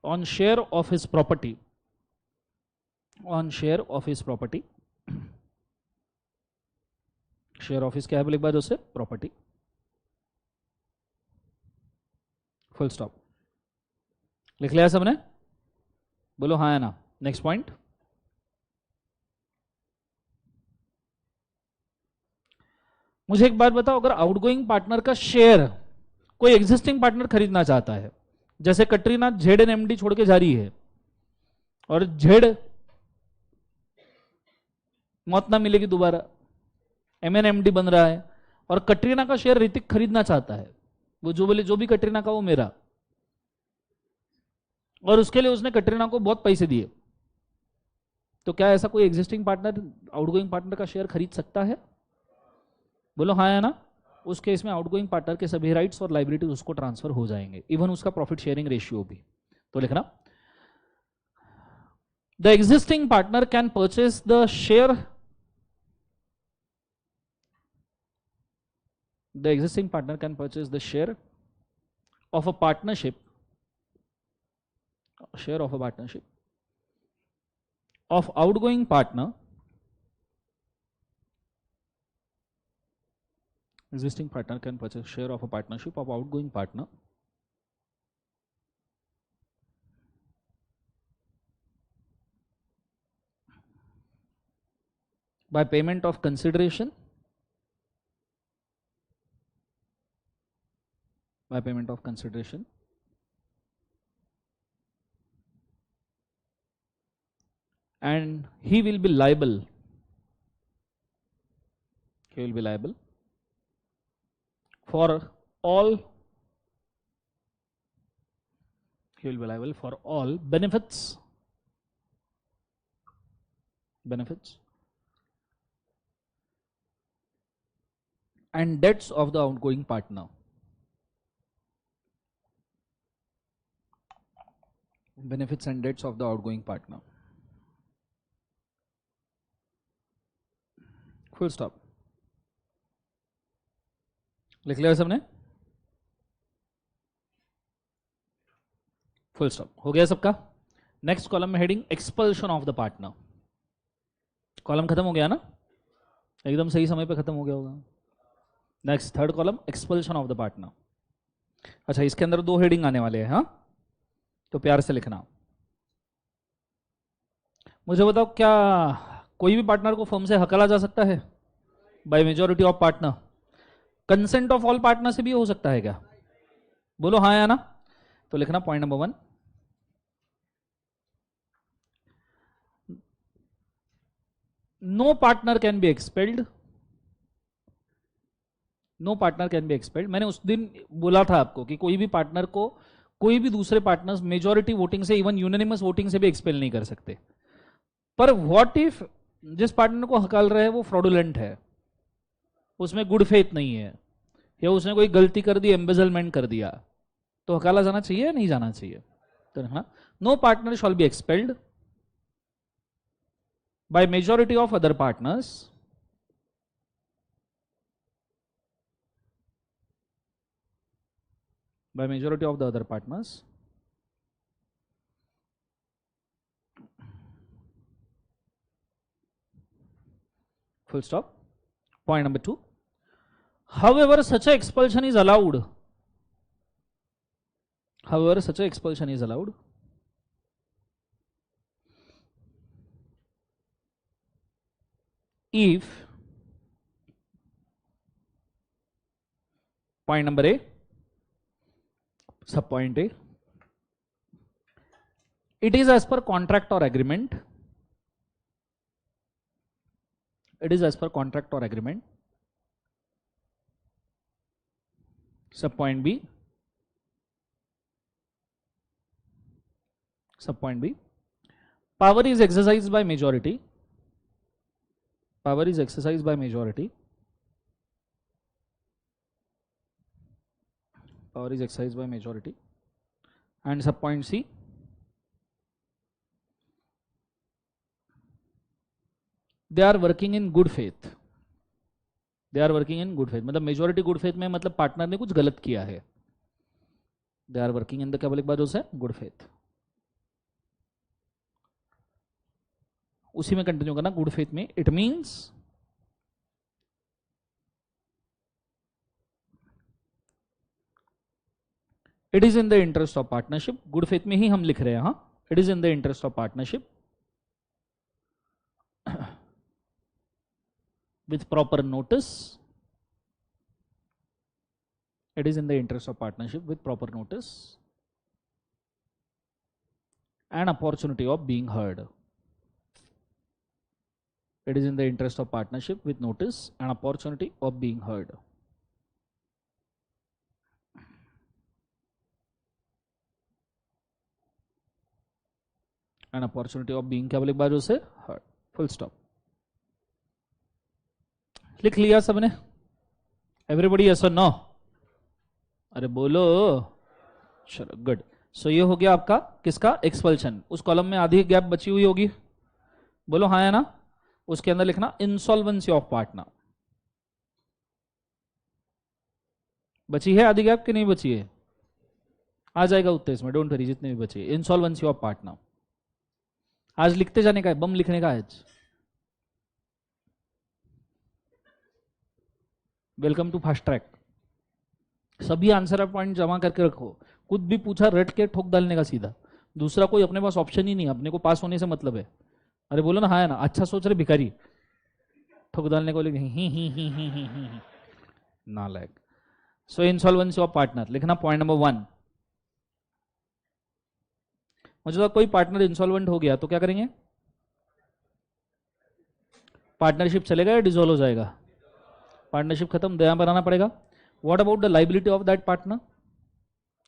on share of his property, on share of his property, share office क्या है बोले एक बार उसे property, full stop. लिख लिया सबने? बोलो हाँ या ना। नेक्स्ट पॉइंट, मुझे एक बात बताओ, अगर आउटगोइंग पार्टनर का शेयर कोई एग्जिस्टिंग पार्टनर खरीदना चाहता है, जैसे कटरीना जेड एन एमडी छोड़ के जा रही है और जेड मौत ना मिलेगी दोबारा, एमएनएमडी बन रहा है और कटरीना का शेयर ऋतिक खरीदना चाहता है, वो जो बोले जो भी कटरीना का वो मेरा, और उसके लिए उसने कटरीना को बहुत पैसे दिए, तो क्या ऐसा कोई एग्जिस्टिंग पार्टनर आउटगोइंग पार्टनर का शेयर खरीद सकता है? बोलो हाँ या ना। उस केस में आउटगोइंग पार्टनर के सभी राइट्स और लाइबिलिटी उसको ट्रांसफर हो जाएंगे, इवन उसका प्रॉफिट शेयरिंग रेशियो भी। तो लिखना, the existing partner can purchase the share, the existing partner can purchase the share of a partnership, share of a partnership of outgoing partner, existing partner can purchase share of a partnership of outgoing partner by payment of consideration, by payment of consideration and he will be liable, he will be liable for all, he will be liable for all benefits, benefits and debts of the outgoing partner, benefits and debts of the outgoing partner, full stop। लिख लिया सबने? Full stop हो गया सबका। Next column में heading expulsion of the partner, column खत्म हो गया ना, एकदम सही समय पे खत्म हो गया होगा। Next third column expulsion of the partner. अच्छा, इसके अंदर दो हेडिंग आने वाले हैं, हाँ, तो प्यार से लिखना। मुझे बताओ, क्या कोई भी पार्टनर को फर्म से हकाला जा सकता है bye majority of partner? Consent of all partner से भी हो सकता है क्या? बोलो हाँ या ना। तो लिखना point number 1, no partner can be expelled, no partner can be expelled. मैंने उस दिन बोला था आपको कि कोई भी पार्टनर को कोई भी दूसरे पार्टनर्स मेजॉरिटी वोटिंग से, इवन यूनानिमस वोटिंग से भी एक्सपेल नहीं कर सकते। पर व्हाट इफ जिस पार्टनर को हकाल रहे हैं वो फ्रॉडुलेंट है, उसमें गुड फेथ नहीं है, या उसने कोई गलती कर दी, एम्बेजलमेंट कर दिया, तो हकाला जाना चाहिए या नहीं जाना चाहिए? तो no partner shall be expelled by majority of other partners by majority of the other partners full stop। Point number 2, however such a expulsion is allowed, however such a expulsion is allowed if, point number A, sub point A, it is as per contract or agreement, it is as per contract or agreement, sub point B, sub point B, power is exercised by majority, power is exercised by majority, power is exercised by majority, and sub point C, they are working in good faith, they are working in good faith, मतलब majority good faith में मतलब partner ने कुछ गलत किया है, they are working in the क्या बोले एक बार उसे गुड फेथ। उसी में कंटिन्यू करना, गुड फेथ में। It means it is in the interest of partnership, good faith में ही हम लिख रहे हैं, हाँ, it is in the interest of partnership with proper notice, it is in the interest of partnership with proper notice and opportunity of being heard. It is in the interest of partnership with notice and opportunity of being heard. And opportunity of being क्या बोले एक बार उसे heard. Full stop. लिख लिया सबने? Everybody yes और no? अरे बोलो, चलो गुड। सो ये हो गया आपका किसका? एक्सपल्शन। उस कॉलम में आधी गैप बची हुई होगी, बोलो हाँ है ना? उसके अंदर लिखना इंसॉल्वेंसी ऑफ पार्टनर। बची है आधी गैप कि नहीं बची है? आ जाएगा उत्तर इसमें, डोंट वरी, जितने भी बचे। इंसॉल्वेंसी ऑफ पार्टनर आज लिखते जाने का है, बम लिखने का है आज। Welcome to fast track. सभी आंसर पॉइंट जमा करके रखो, खुद भी पूछा रट के ठोक डालने का सीधा, दूसरा कोई अपने पास ऑप्शन ही नहीं, अपने को पास होने से मतलब है। अरे बोलो ना हाँ है ना? अच्छा सोच रहे भिखारी, ठोक डालने को ही नालायक। सो इंसॉल्वेंसी ऑफ पार्टनर लिखना पॉइंट नंबर 1। मुझे कोई पार्टनर इंसॉल्वेंट हो गया तो क्या करेंगे? पार्टनरशिप चलेगा या डिसॉल्व हो जाएगा? पार्टनरशिप खत्म, नया बनाना पड़ेगा। What about the liability of that partner?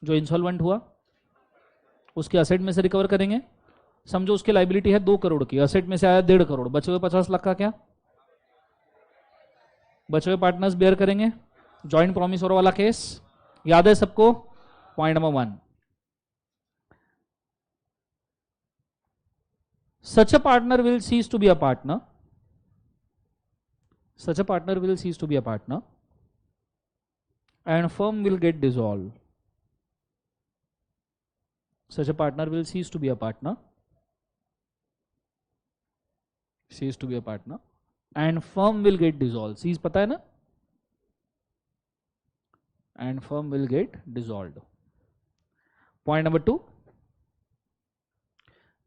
जो इंसॉल्वेंट हुआ उसके असेट में से रिकवर करेंगे। समझो उसकी लाइबिलिटी है 2 करोड़ की, असेट में से आया 1.5 करोड़, बचे हुए 50 लाख का क्या? बचे हुए पार्टनर्स बेयर करेंगे। जॉइंट प्रॉमिसर वाला केस याद है सबको? Point number 1। Such a partner will cease to be a partner, such a partner will cease to be a partner and firm will get dissolved. Such a partner will cease to be a partner, cease to be a partner and firm will get dissolved. Cease पता है ना? And firm will get dissolved. Point number 2.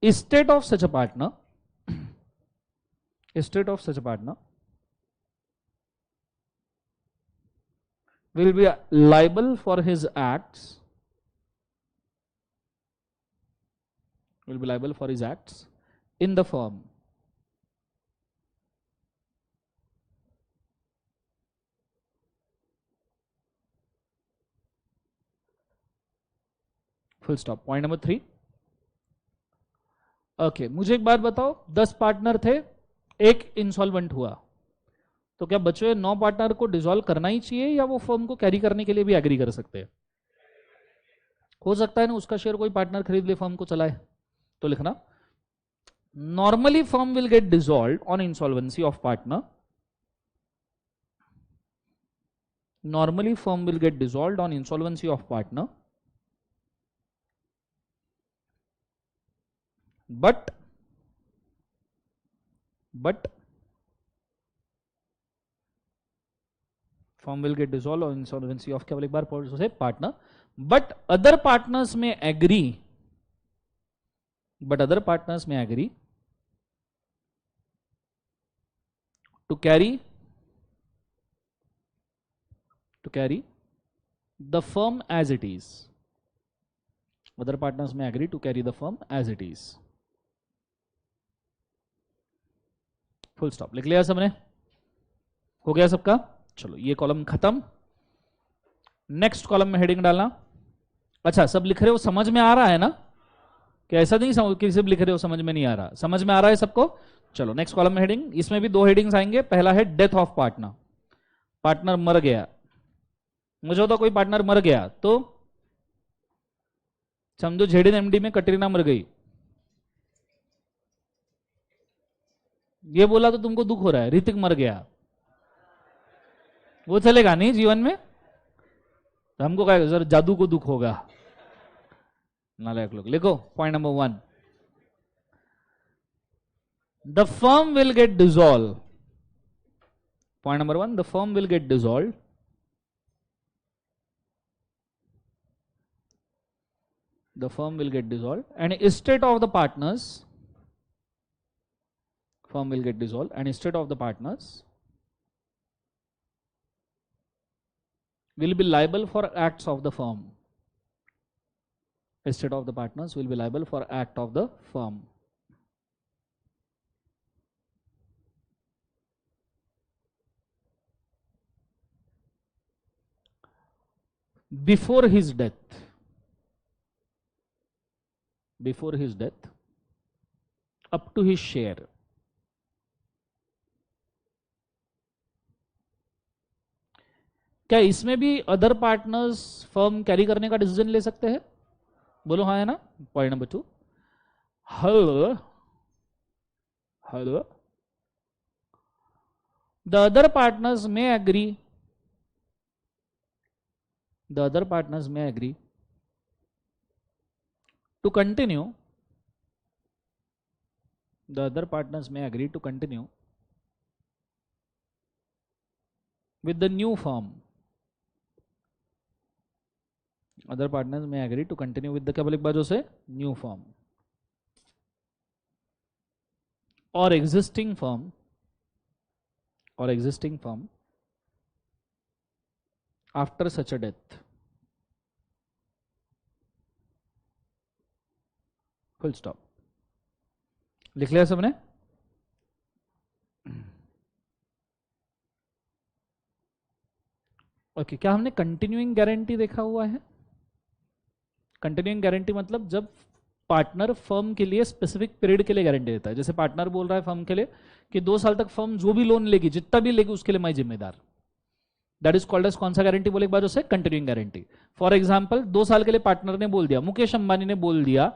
Estate of such a partner, estate of such a partner will be liable for his acts, will be liable for his acts in the firm. Full stop. Point number 3. Okay, मुझे एक बात बताओ, 10 partner थे, एक insolvent हुआ, तो क्या बचे हुए 9 पार्टनर को डिसॉल्व करना ही चाहिए या वो फर्म को कैरी करने के लिए भी एग्री कर सकते हैं? हो सकता है ना उसका शेयर कोई पार्टनर खरीद ले, फर्म को चलाए। तो लिखना normally firm will get dissolve on insolvency of partner, normally firm will get dissolve on insolvency of partner, but firm will get dissolved on insolvency of क्या बोले एक बार पढ़ो से? पार्टनर। बट अदर पार्टनर्स में agree, but other partners may agree to carry the firm as it is. Other partners may agree to carry the firm as it is. Full stop. लिख लिया सबने? हो गया सबका? चलो ये कॉलम खत्म। नेक्स्ट कॉलम में हेडिंग डालना। अच्छा सब लिख रहे हो, समझ में आ रहा है ना? क्या ऐसा नहीं कि सिर्फ लिख रहे हो समझ में नहीं आ रहा? समझ में आ रहा है सबको? चलो नेक्स्ट कॉलम में हेडिंग, इसमें भी 2 हेडिंग्स आएंगे। पहला है डेथ ऑफ पार्टनर, पार्टनर मर गया। मुझे होता कोई पार्टनर मर गया तो समझो ZNMD में कटरीना मर गई, ये बोला तो तुमको दुख हो रहा है, ऋतिक मर गया, वो चलेगा नहीं जीवन में? तो हमको क्या सर जादू को दुख होगा? नालायक लोग। लिखो point number 1, the firm will get dissolved. Point number one, the firm will get dissolved. The firm will get dissolved, and estate of the partners, firm will get dissolved, and estate of the partners will be liable for acts of the firm. Estate of the partners will be liable for act of the firm. Before his death. Before his death, up to his share. क्या इसमें भी other partners firm carry करने का decision ले सकते हैं? बोलो हाँ है ना. Point number 2, hello the other partners may agree, the other partners may agree to continue, the other partners may agree to continue with the new firm. Other partners may agree to continue with the क्या बोले एक बाजू से new firm or existing firm, or existing firm after such a death. Full stop. लिख लिया सबने? Okay, क्या हमने कंटिन्यूइंग गारंटी देखा हुआ है? कंटिन्यूइंग गारंटी मतलब जब पार्टनर फर्म के लिए स्पेसिफिक पीरियड के लिए गारंटी देता है. जैसे पार्टनर बोल रहा है फर्म के लिए कि 2 साल तक फर्म जो भी लोन लेगी, जितना भी लेगी, उसके लिए मैं जिम्मेदार. दैट इज कॉल्ड एज कौन सा गारंटी बोले एक बार से? Continuing guarantee. फॉर एग्जांपल 2 साल के लिए पार्टनर ने बोल दिया, मुकेश अंबानी ने बोल दिया,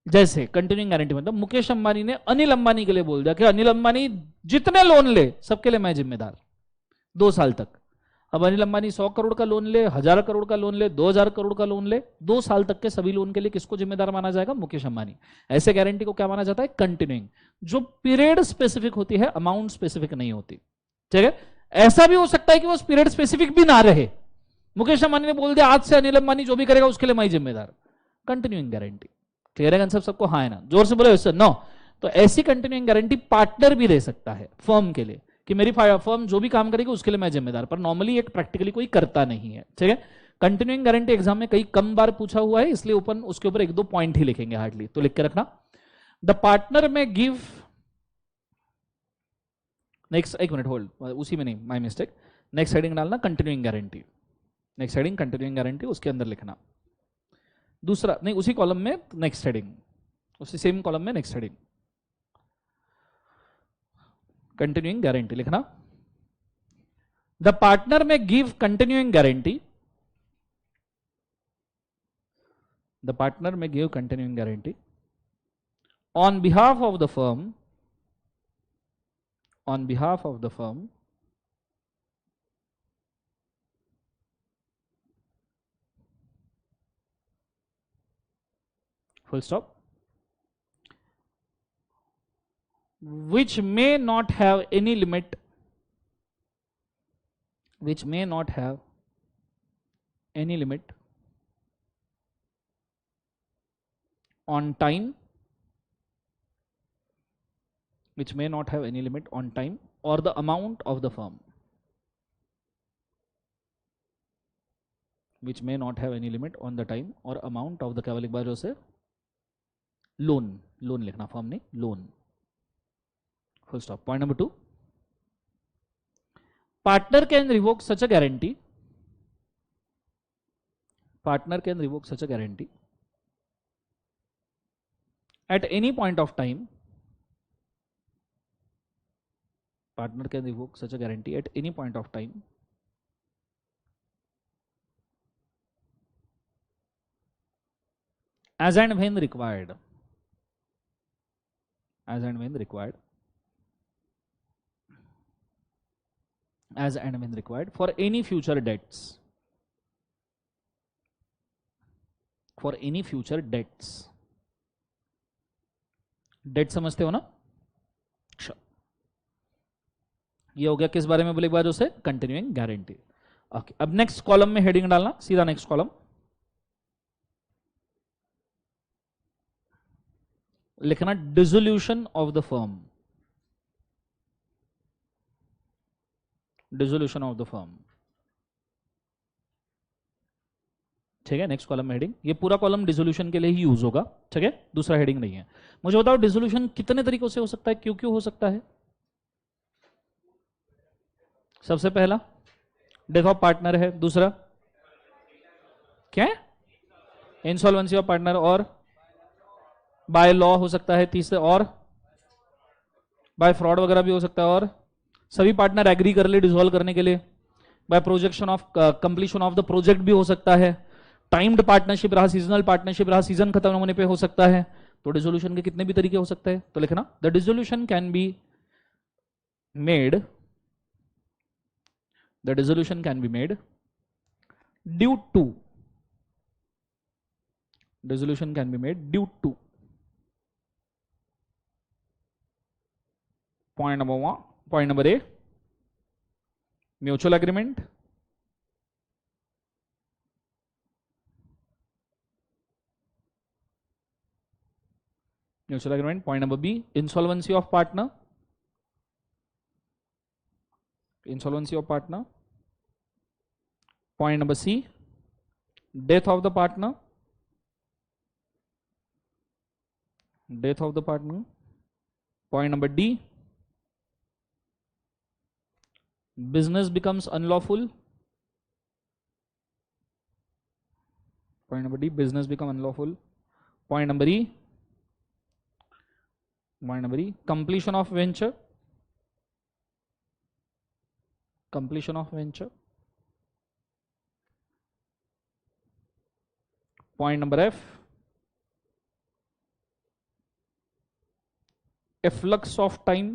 जैसे कंटिन्यूइंग गारंटी मतलब मुकेश अंबानी ने अनिल अंबानी के लिए बोल दिया कि अनिल अंबानी जितने लोन ले सबके लिए मैं जिम्मेदार 2 साल तक. अब अनिल अंबानी 100 करोड़ का लोन ले, 1000 करोड़ का लोन ले, 2000 करोड़ का लोन ले, 2 साल तक के सभी लोन के लिए किसको जिम्मेदार माना जाएगा? मुकेश अंबानी. ऐसे गारंटी को क्या माना जाता है? कंटिन्यूइंग. जो पीरियड स्पेसिफिक होती है, अमाउंट स्पेसिफिक नहीं होती. ठीक है. ऐसा भी हो सकता है कि वो पीरियड स्पेसिफिक भी ना रहे. मुकेश अंबानी ने बोल दिया आज से अनिल अंबानी जो भी करेगा उसके लिए मैं जिम्मेदार. Continuing guarantee. क्लियर है कंसेप्ट सबको? हाँ है ना? जोर से बोले वैसे नो. तो ऐसी कंटिन्यूइंग गारंटी पार्टनर भी दे सकता है फर्म के लिए कि मेरी फर्म जो भी काम करेगी उसके लिए मैं जिम्मेदार, पर नॉर्मली एक प्रैक्टिकली कोई करता नहीं है. ठीक है. कंटिन्यूइंग गारंटी एग्जाम में कई कम बार पूछा हुआ है, इसलिए ओपन उसके ऊपर 1-2 पॉइंट ही लिखेंगे हार्डली, तो लिख के रखना. The partner may give, next एक मिनट होल्ड, उसी में नहीं, माय मिस्टेक. नेक्स्ट हेडिंग डालना continuing guarantee. Next heading continuing guarantee, उसके अंदर लिखना. दूसरा नहीं, उसी कॉलम में नेक्स्ट हेडिंग, उसी सेम कॉलम में नेक्स्ट हेडिंग कंटिन्यूइंग गारंटी लिखना. The partner may give continuing guarantee, the partner may give continuing guarantee on behalf of the firm, on behalf of the firm full stop, which may not have any limit, which may not have any limit on time, which may not have any limit on time or the amount of the firm, which may not have any limit on the time or amount of the, क्या बोले एक बार जो से loan, loan लिखना, firm नहीं loan. Full stop. Point number 2, partner can revoke such a guarantee, partner can revoke such a guarantee at any point of time, partner can revoke such a guarantee at any point of time as and when required, as and when required, as and when required for any future debts, for any future debts. Debt समझते हो ना? ये हो गया किस बारे में बोले एक बार उसे, कंटिन्यूइंग गारंटी। ओके, अब नेक्स्ट कॉलम में हेडिंग डालना, सीधा नेक्स्ट कॉलम लिखना, dissolution of the firm, dissolution of the firm. ठीक है, नेक्स्ट कॉलम में हेडिंग, ये पूरा कॉलम डिसोल्यूशन के लिए ही यूज होगा। ठीक है, दूसरा हेडिंग नहीं है। मुझे बताओ डिसोल्यूशन कितने तरीकों से हो सकता है, क्यों क्यों हो सकता है? सबसे पहला डेथ ऑफ पार्टनर है, दूसरा क्या, इंसॉल्वेंसी ऑफ पार्टनर, और बाय लॉ हो सकता है, तीसरे और बाय फ्रॉड वगैरह भी हो सकता है, और सभी पार्टनर एग्री कर ले डिसॉल्व करने के लिए, by projection of completion of the project भी हो सकता है, टाइम्ड पार्टनरशिप रहा, सीजनल पार्टनरशिप रहा, सीजन खत्म होने पे हो सकता है। तो डिसोल्यूशन के कितने भी तरीके हो सकते हैं, तो लिखना the dissolution can be made, the dissolution can be made due to, dissolution can be made due to, point number one, point number A, mutual agreement, mutual agreement, point number B, insolvency of partner, insolvency of partner, point number C, death of the partner, death of the partner, point number D, business becomes unlawful, point number D, business become unlawful, point number E, point number E, completion of venture, completion of venture, point number F, efflux of time,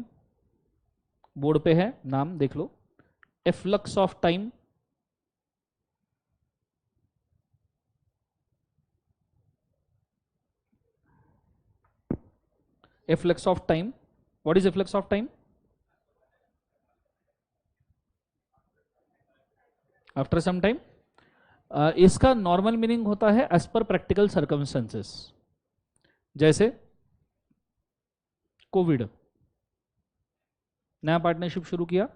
board पे है नाम देख लो, efflux of time, efflux of time, what is efflux of time? After some time, इसका normal meaning होता है as per practical circumstances, जैसे Covid, नया partnership शुरू किया,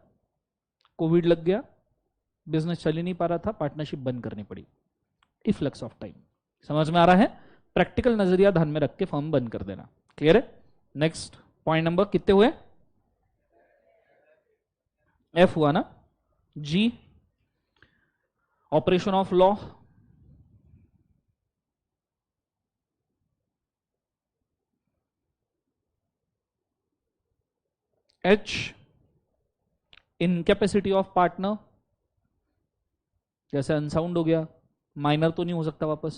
कोविड लग गया, बिजनेस चल ही नहीं पा रहा था, पार्टनरशिप बंद करनी पड़ी, इफ्लक्स ऑफ टाइम। समझ में आ रहा है? प्रैक्टिकल नजरिया ध्यान में रख के फर्म बंद कर देना। क्लियर है? नेक्स्ट पॉइंट नंबर कितने हुए? एफ हुआ ना। G, operation of law, H, incapacity of partner, जैसे अनसाउंड हो गया, माइनर तो नहीं हो सकता वापस,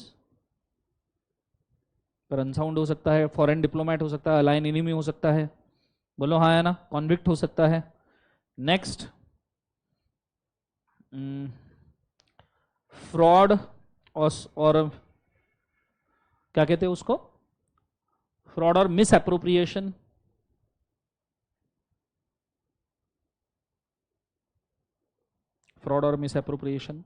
पर अनसाउंड हो सकता है, फॉरेन डिप्लोमेट हो सकता है, अलाइन एनिमी हो सकता है, बोलो हाँ है ना, कॉन्विक्ट हो सकता है। नेक्स्ट फ्रॉड और क्या कहते हैं उसको, फ्रॉड और मिस एप्रोप्रिएशन, फ्रॉड और miss appropriation.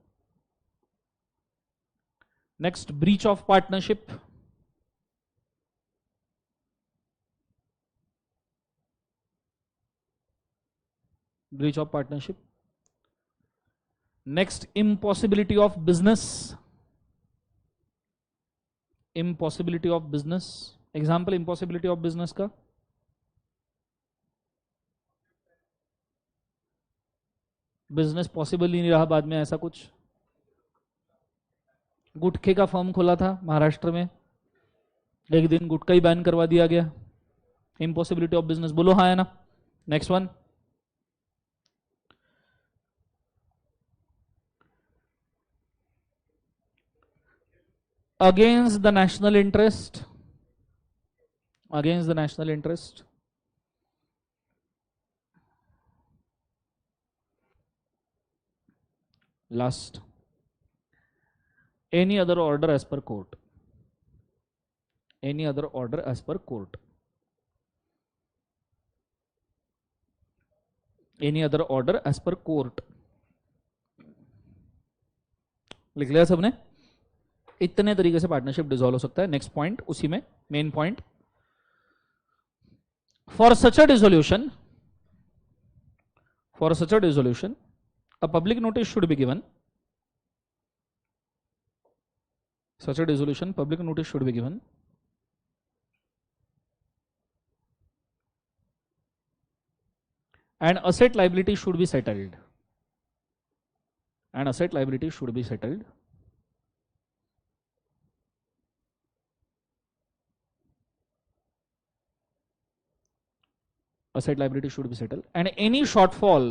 Next breach of partnership, breach of partnership. Next impossibility of business, impossibility of business, example impossibility of business का, बिजनेस पॉसिबल ही नहीं रहा बाद में, ऐसा कुछ, गुटखे का फर्म खोला था महाराष्ट्र में, एक दिन गुटखा ही बैन करवा दिया गया, इम्पॉसिबिलिटी ऑफ बिजनेस, बोलो हाँ है ना। Next one, against the national interest, against the national interest, last, any other order as per court, any other order as per court। Any other order as per court. लिख लिया सबने? इतने तरीके से पार्टनरशिप डिसॉल्व हो सकता है। Next point उसी में main point, for such a dissolution, for such a dissolution a public notice should be given. Such a dissolution, public notice should be given. And asset liability should be settled. And asset liability should be settled. Asset liability should be settled. And any shortfall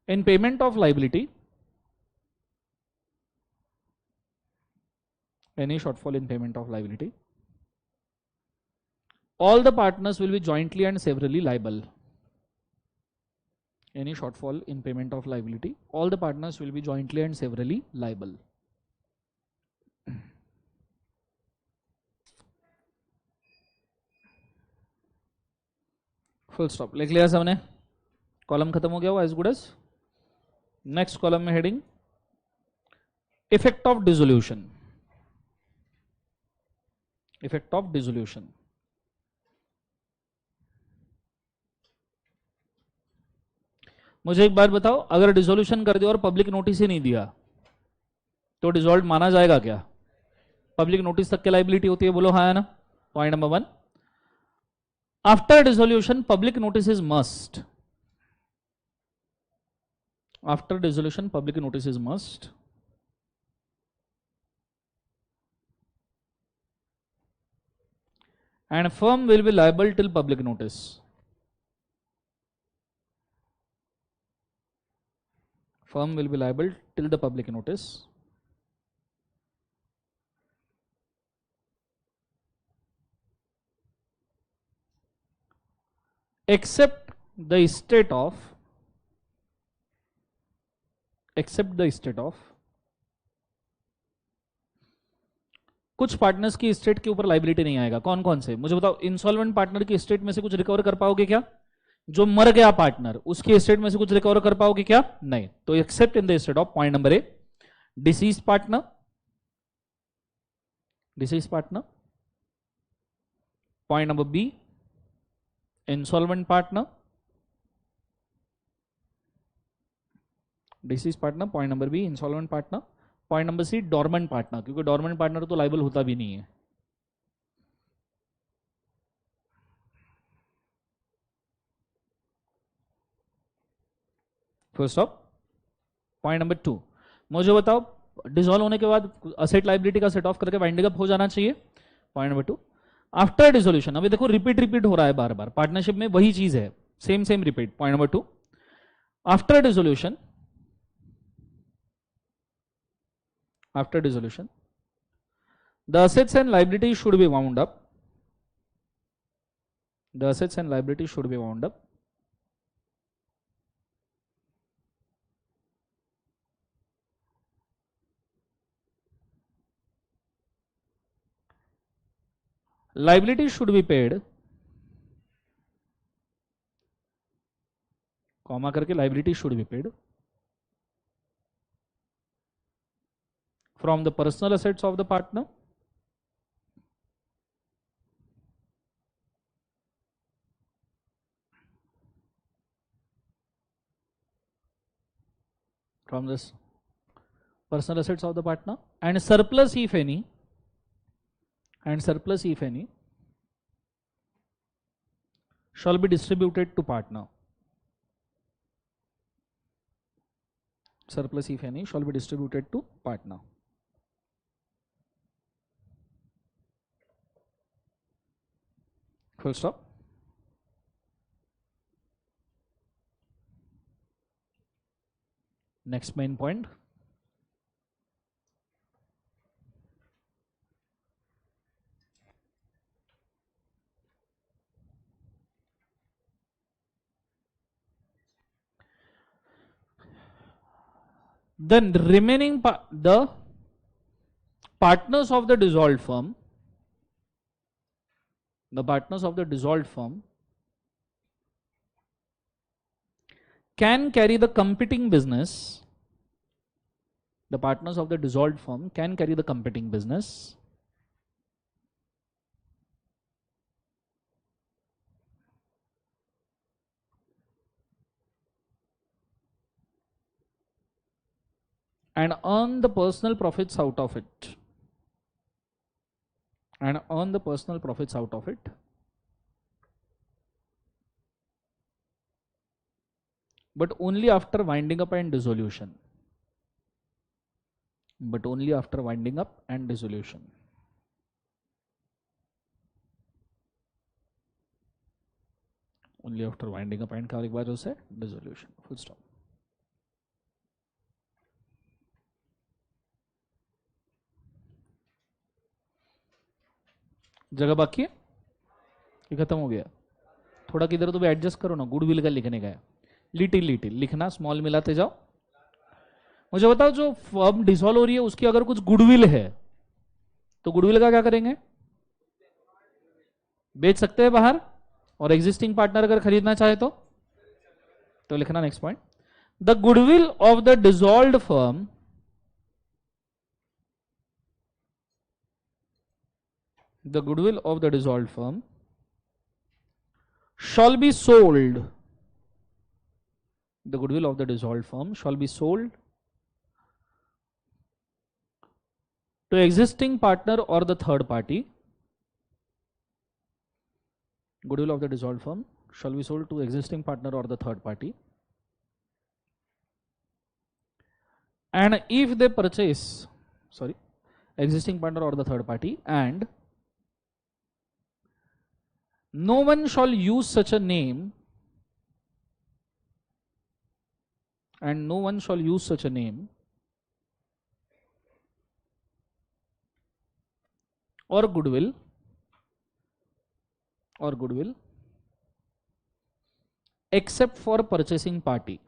in payment of liability, any shortfall in payment of liability, all the partners will be jointly and severally liable. Any shortfall in payment of liability, all the partners will be jointly and severally liable. Full stop. लिख लिया सबने? Column खत्म हो गया वो as good as. Next column में heading effect of dissolution. Effect of dissolution, मुझे एक बात बताओ, अगर डिसोल्यूशन कर दिया और पब्लिक नोटिस ही नहीं दिया तो डिसॉल्व माना जाएगा क्या? पब्लिक नोटिस तक की लाइबिलिटी होती है, बोलो हाँ है ना? Point number 1, after dissolution public notice is must. After dissolution public notice is must. And firm will be liable till public notice. Firm will be liable till the public notice. Except the estate of कुछ partners की state के ऊपर liability नहीं आएगा। कौन कौन से मुझे बताओ? इंसॉल्वेंट पार्टनर की स्टेट में से कुछ रिकवर कर पाओगे क्या? जो मर गया पार्टनर उसकी स्टेट में से कुछ रिकवर कर पाओगे क्या? नहीं। तो except in the state of, point number A, deceased partner, point number B, insolvent partner, deceased partner, point number B, insolvent partner, point number C, dormant partner, क्योंकि डॉर्मेंट पार्टनर तो लाइबल होता भी नहीं है। फर्स्ट ऑफ, पॉइंट नंबर 2, मुझे बताओ dissolve होने के बाद असेट लाइबिलिटी का सेट ऑफ करके वाइंडिंग अप हो जाना चाहिए। पॉइंट नंबर 2, आफ्टर डिसोल्यूशन, अभी देखो रिपीट हो रहा है बार बार, पार्टनरशिप में वही चीज है, same repeat. Point number 2, after dissolution, the assets and liabilities should be wound up. The assets and liabilities should be wound up. Liabilities should be paid, comma करके liabilities should be paid from the personal assets of the partner, from this personal assets of the partner, and surplus if any, shall be distributed to partner. Surplus if any shall be distributed to partner. Full stop. Next main point. Then the remaining the partners of the dissolved firm the partners of the dissolved firm can carry the competing business. The partners of the dissolved firm can carry the competing business and earn the personal profits out of it. And earn the personal profits out of it. But only after winding up and dissolution. But only after winding up and dissolution. Only after winding up and क्या एक बार उसे dissolution. Full stop. जगह बाकी है? ये खत्म हो गया. थोड़ा किधर तो भी एडजस्ट करो ना. गुडविल का लिखने का है. लिटिल लिटिल लिखना, स्मॉल मिलाते जाओ. मुझे बताओ जो फर्म डिसॉल्व हो रही है उसकी अगर कुछ गुडविल है तो गुडविल का क्या करेंगे? बेच सकते हैं बाहर. और एग्जिस्टिंग पार्टनर अगर खरीदना चाहे तो लिखना next point. The goodwill of the dissolved firm shall be sold. The goodwill of the dissolved firm shall be sold to existing partner or the third party. Goodwill of the dissolved firm shall be sold to existing partner or the third party. And if they purchase, existing partner or the third party, and no one shall use such a name, and no one shall use such a name or goodwill except for purchasing party.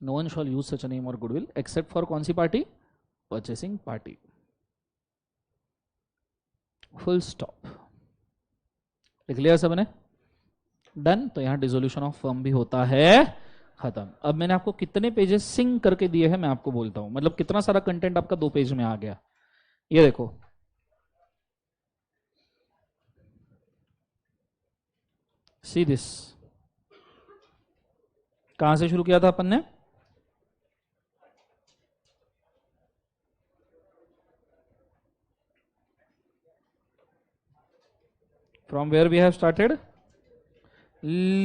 No one shall use such a name or goodwill except for कौन सी party? Purchasing party. Full stop. लिख लिया सबने? Done. तो यहां dissolution of firm भी होता है खत्म. अब मैंने आपको कितने पेजेस सिंक करके दिए हैं मैं आपको बोलता हूं. मतलब कितना सारा कंटेंट आपका 2 पेज में आ गया. ये देखो, सी दिस. कहां से शुरू किया था अपन ने? From where we have started?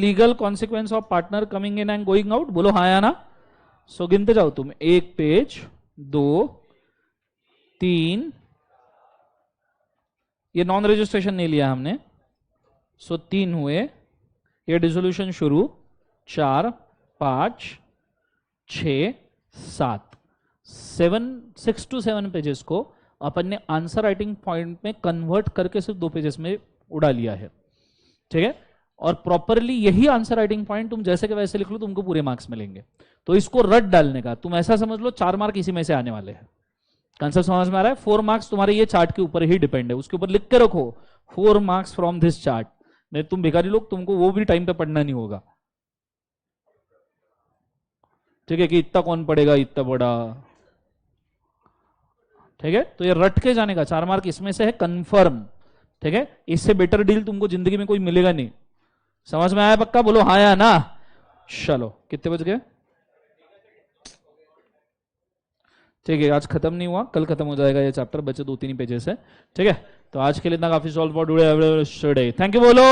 Legal consequence of partner coming in and going out. बोलो हाँ या ना. सो गिनते जाओ तुम. 1 पेज, 2, 3. ये नॉन रजिस्ट्रेशन नहीं लिया हमने. सो 3 हुए. ये डिसोल्यूशन शुरू. 4, 5, 6, 7. 6 to 7 पेजेस को अपन ने आंसर राइटिंग पॉइंट में कन्वर्ट करके सिर्फ 2 पेजेस में उड़ा लिया है. ठीक है. और प्रॉपरली यही आंसर राइटिंग पॉइंट तुम जैसे के वैसे लिख लो, तुमको पूरे मार्क्स मिलेंगे. तो इसको रट डालने का तुम ऐसा समझ लो 4 मार्क इसी में से आने वाले हैं. कंसेप्ट समझ में आ रहा है? 4 मार्क्स तुम्हारे ये चार्ट के ऊपर ही डिपेंड है. उसके ऊपर लिख के रखो 4 मार्क्स फ्रॉम दिस चार्ट. नहीं तुम भिखारी लोग, तुमको वो भी टाइम पे पढ़ना नहीं होगा. ठीक है कि इतना कौन पढ़ेगा, इतना बड़ा. ठीक है. तो ये रट के जाने का 4 मार्क इसमें से है कंफर्म. ठीक है. इससे बेटर डील तुमको जिंदगी में कोई मिलेगा नहीं. समझ में आया पक्का? बोलो हाँ या ना. चलो कितने बज गए? ठीक है. आज खत्म नहीं हुआ, कल खत्म हो जाएगा ये चैप्टर. बचे 2-3 पेजेस है. ठीक है. तो आज के लिए इतना काफी. Solve for today. Thank you बोलो,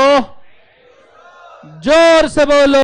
जोर से बोलो.